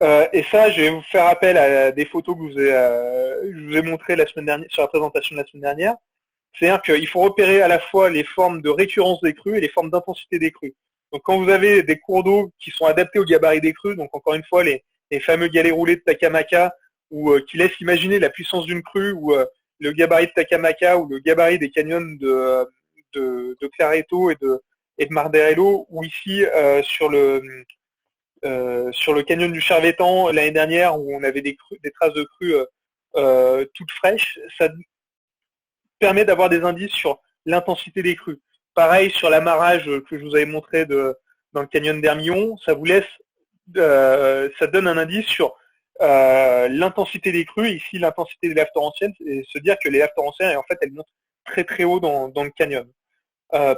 Et ça, je vais vous faire appel à des photos que je vous ai montrées la semaine dernière, sur la présentation de la semaine dernière. C'est-à-dire qu'il faut repérer à la fois les formes de récurrence des crues et les formes d'intensité des crues. Donc quand vous avez des cours d'eau qui sont adaptés au gabarit des crues, donc encore une fois les fameux galets roulés de Takamaka, ou qui laissent imaginer la puissance d'une crue, ou le gabarit de Takamaka, ou le gabarit des canyons de Clareto et de Marderello, ou ici sur le canyon du Charvetan l'année dernière, où on avait des traces de crues toutes fraîches. Ça permet d'avoir des indices sur l'intensité des crues. Pareil sur l'amarrage que je vous avais montré dans le canyon d'Hermillon, ça vous laisse, ça donne un indice sur l'intensité des crues. Ici, l'intensité des laves torrentielles, c'est se dire que les laves torrentielles, en fait, elles montent très très haut dans le canyon.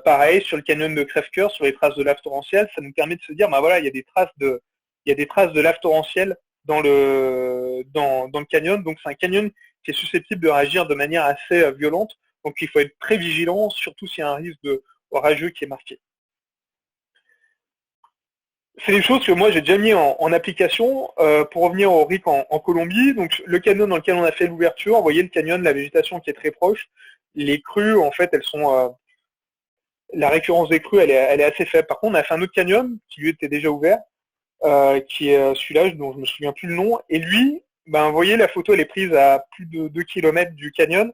Pareil sur le canyon de Crève-Cœur, sur les traces de laves torrentielles, ça nous permet de se dire, bah voilà, il y a des traces de laves torrentielles dans le canyon. Donc c'est un canyon qui est susceptible de réagir de manière assez violente. Donc il faut être très vigilant, surtout s'il y a un risque de orageux qui est marqué. C'est des choses que moi j'ai déjà mis en application. Pour revenir au RIC en Colombie, donc le canyon dans lequel on a fait l'ouverture, vous voyez le canyon, la végétation qui est très proche. Les crues, en fait, elles sont la récurrence des crues, elle est assez faible. Par contre, on a fait un autre canyon qui lui était déjà ouvert, qui est celui-là dont je me souviens plus le nom. Et lui, vous voyez, la photo elle est prise à plus de 2 km du canyon,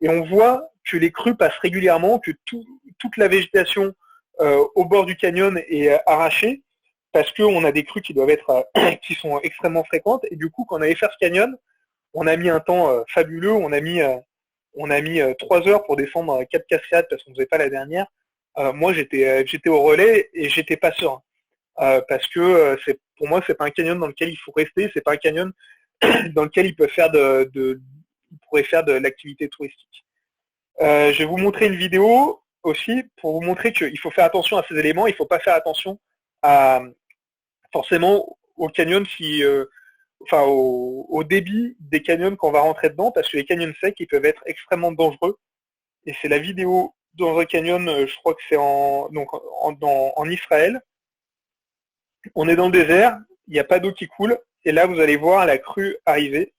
et on voit que les crues passent régulièrement, que toute la végétation au bord du canyon est arrachée, parce qu'on a des crues qui doivent être qui sont extrêmement fréquentes. Et du coup, quand on allait faire ce canyon, on a mis un temps fabuleux. On a mis 3 heures pour descendre 4 cascades parce qu'on ne faisait pas la dernière. Moi, j'étais au relais et j'étais pas serein. Parce que pour moi, c'est pas un canyon dans lequel il faut rester, c'est pas un canyon dans lequel il pourrait faire de l'activité touristique. Je vais vous montrer une vidéo aussi pour vous montrer qu'il faut faire attention à ces éléments. Il ne faut pas faire attention forcément au canyon au débit des canyons quand on va rentrer dedans, parce que les canyons secs, ils peuvent être extrêmement dangereux. Et c'est la vidéo dans un canyon, je crois que c'est en Israël. On est dans le désert, il n'y a pas d'eau qui coule, et là vous allez voir la crue arriver.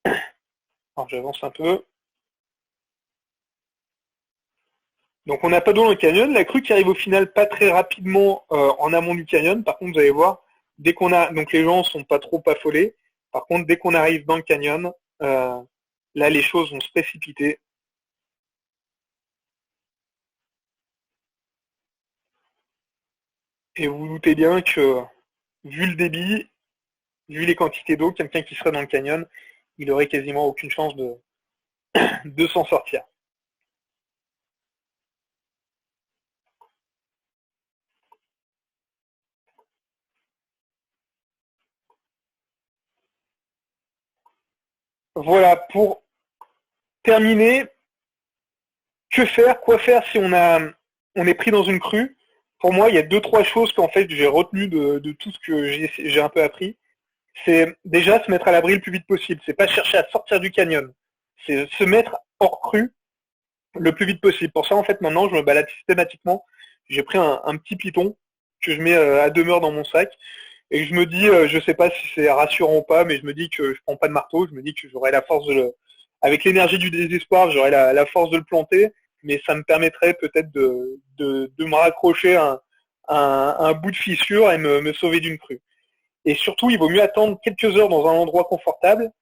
Alors j'avance un peu. Donc on n'a pas d'eau dans le canyon, la crue qui arrive au final pas très rapidement en amont du canyon. Par contre, vous allez voir, dès qu'on a, donc les gens sont pas trop affolés. Par contre, dès qu'on arrive dans le canyon, là les choses vont se précipiter. Et vous vous doutez bien que, vu le débit, vu les quantités d'eau, quelqu'un qui serait dans le canyon, il aurait quasiment aucune chance de s'en sortir. Voilà, pour terminer, que faire, quoi faire si on est pris dans une crue? Pour moi, il y a 2-3 choses qu'en fait j'ai retenu de tout ce que j'ai un peu appris. C'est déjà se mettre à l'abri le plus vite possible. C'est pas chercher à sortir du canyon. C'est se mettre hors crue le plus vite possible. Pour ça, en fait, maintenant, je me balade systématiquement. J'ai pris un petit piton que je mets à demeure dans mon sac. Et je me dis, je sais pas si c'est rassurant ou pas, mais je me dis que je prends pas de marteau. Je me dis que j'aurai la force avec l'énergie du désespoir, j'aurai la force de le planter. Mais ça me permettrait peut-être de me raccrocher à un bout de fissure et me sauver d'une crue. Et surtout, il vaut mieux attendre quelques heures dans un endroit confortable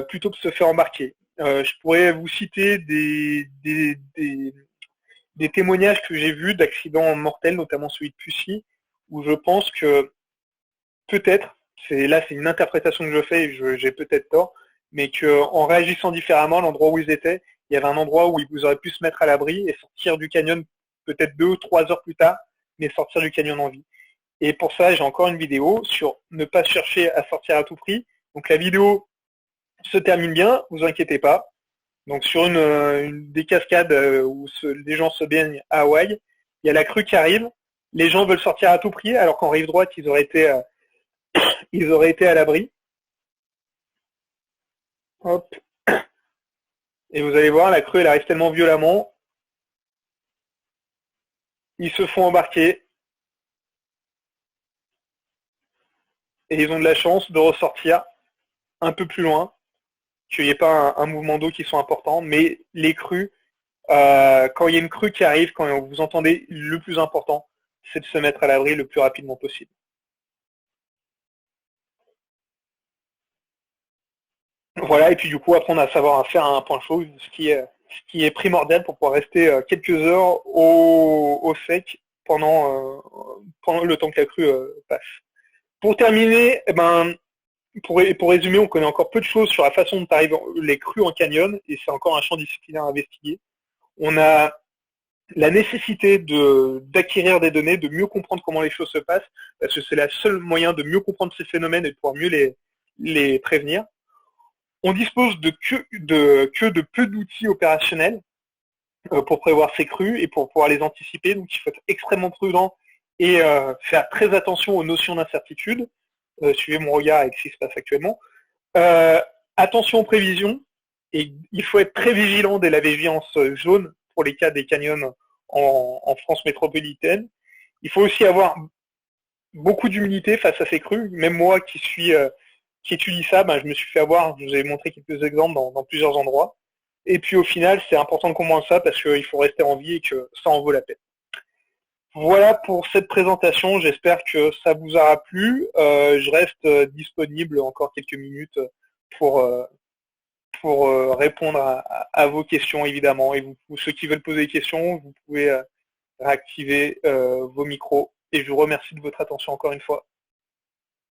plutôt que de se faire embarquer. Je pourrais vous citer des témoignages que j'ai vus d'accidents mortels, notamment celui de Pussy, où je pense que peut-être, c'est une interprétation que je fais et j'ai peut-être tort, mais qu'en réagissant différemment, l'endroit où ils étaient, il y avait un endroit où ils vous auraient pu se mettre à l'abri et sortir du canyon peut-être 2 ou 3 heures plus tard, mais sortir du canyon en vie. Et pour ça, j'ai encore une vidéo sur ne pas chercher à sortir à tout prix. Donc la vidéo se termine bien, vous inquiétez pas. Donc sur des cascades où les gens se baignent à Hawaï, il y a la crue qui arrive. Les gens veulent sortir à tout prix, alors qu'en rive droite, ils auraient été à l'abri. Hop. Et vous allez voir, la crue, elle arrive tellement violemment. Ils se font embarquer. Et ils ont de la chance de ressortir un peu plus loin, qu'il n'y ait pas un mouvement d'eau qui soit important. Mais les crues, quand il y a une crue qui arrive, quand vous entendez, le plus important, c'est de se mettre à l'abri le plus rapidement possible. Voilà, et puis du coup, apprendre à savoir à faire un point chaud, ce qui est primordial pour pouvoir rester quelques heures au sec pendant le temps que la crue passe. Pour terminer, pour résumer, on connaît encore peu de choses sur la façon dont arrivent les crues en canyon, et c'est encore un champ disciplinaire à investiguer. On a la nécessité d'acquérir des données, de mieux comprendre comment les choses se passent, parce que c'est le seul moyen de mieux comprendre ces phénomènes et de pouvoir mieux les prévenir. On dispose de peu d'outils opérationnels pour prévoir ces crues et pour pouvoir les anticiper. Donc il faut être extrêmement prudent et faire très attention aux notions d'incertitude. Suivez mon regard avec ce qui se passe actuellement. Attention aux prévisions. Et il faut être très vigilant dès la vigilance jaune pour les cas des canyons en France métropolitaine. Il faut aussi avoir beaucoup d'humilité face à ces crues. Même moi qui étudie ça, je me suis fait avoir, je vous ai montré quelques exemples dans plusieurs endroits. Et puis au final, c'est important de comprendre ça parce qu'il faut rester en vie et que ça en vaut la peine. Voilà pour cette présentation, j'espère que ça vous aura plu. Je reste disponible encore quelques minutes pour répondre à vos questions évidemment. Et ceux qui veulent poser des questions, vous pouvez réactiver vos micros. Et je vous remercie de votre attention encore une fois.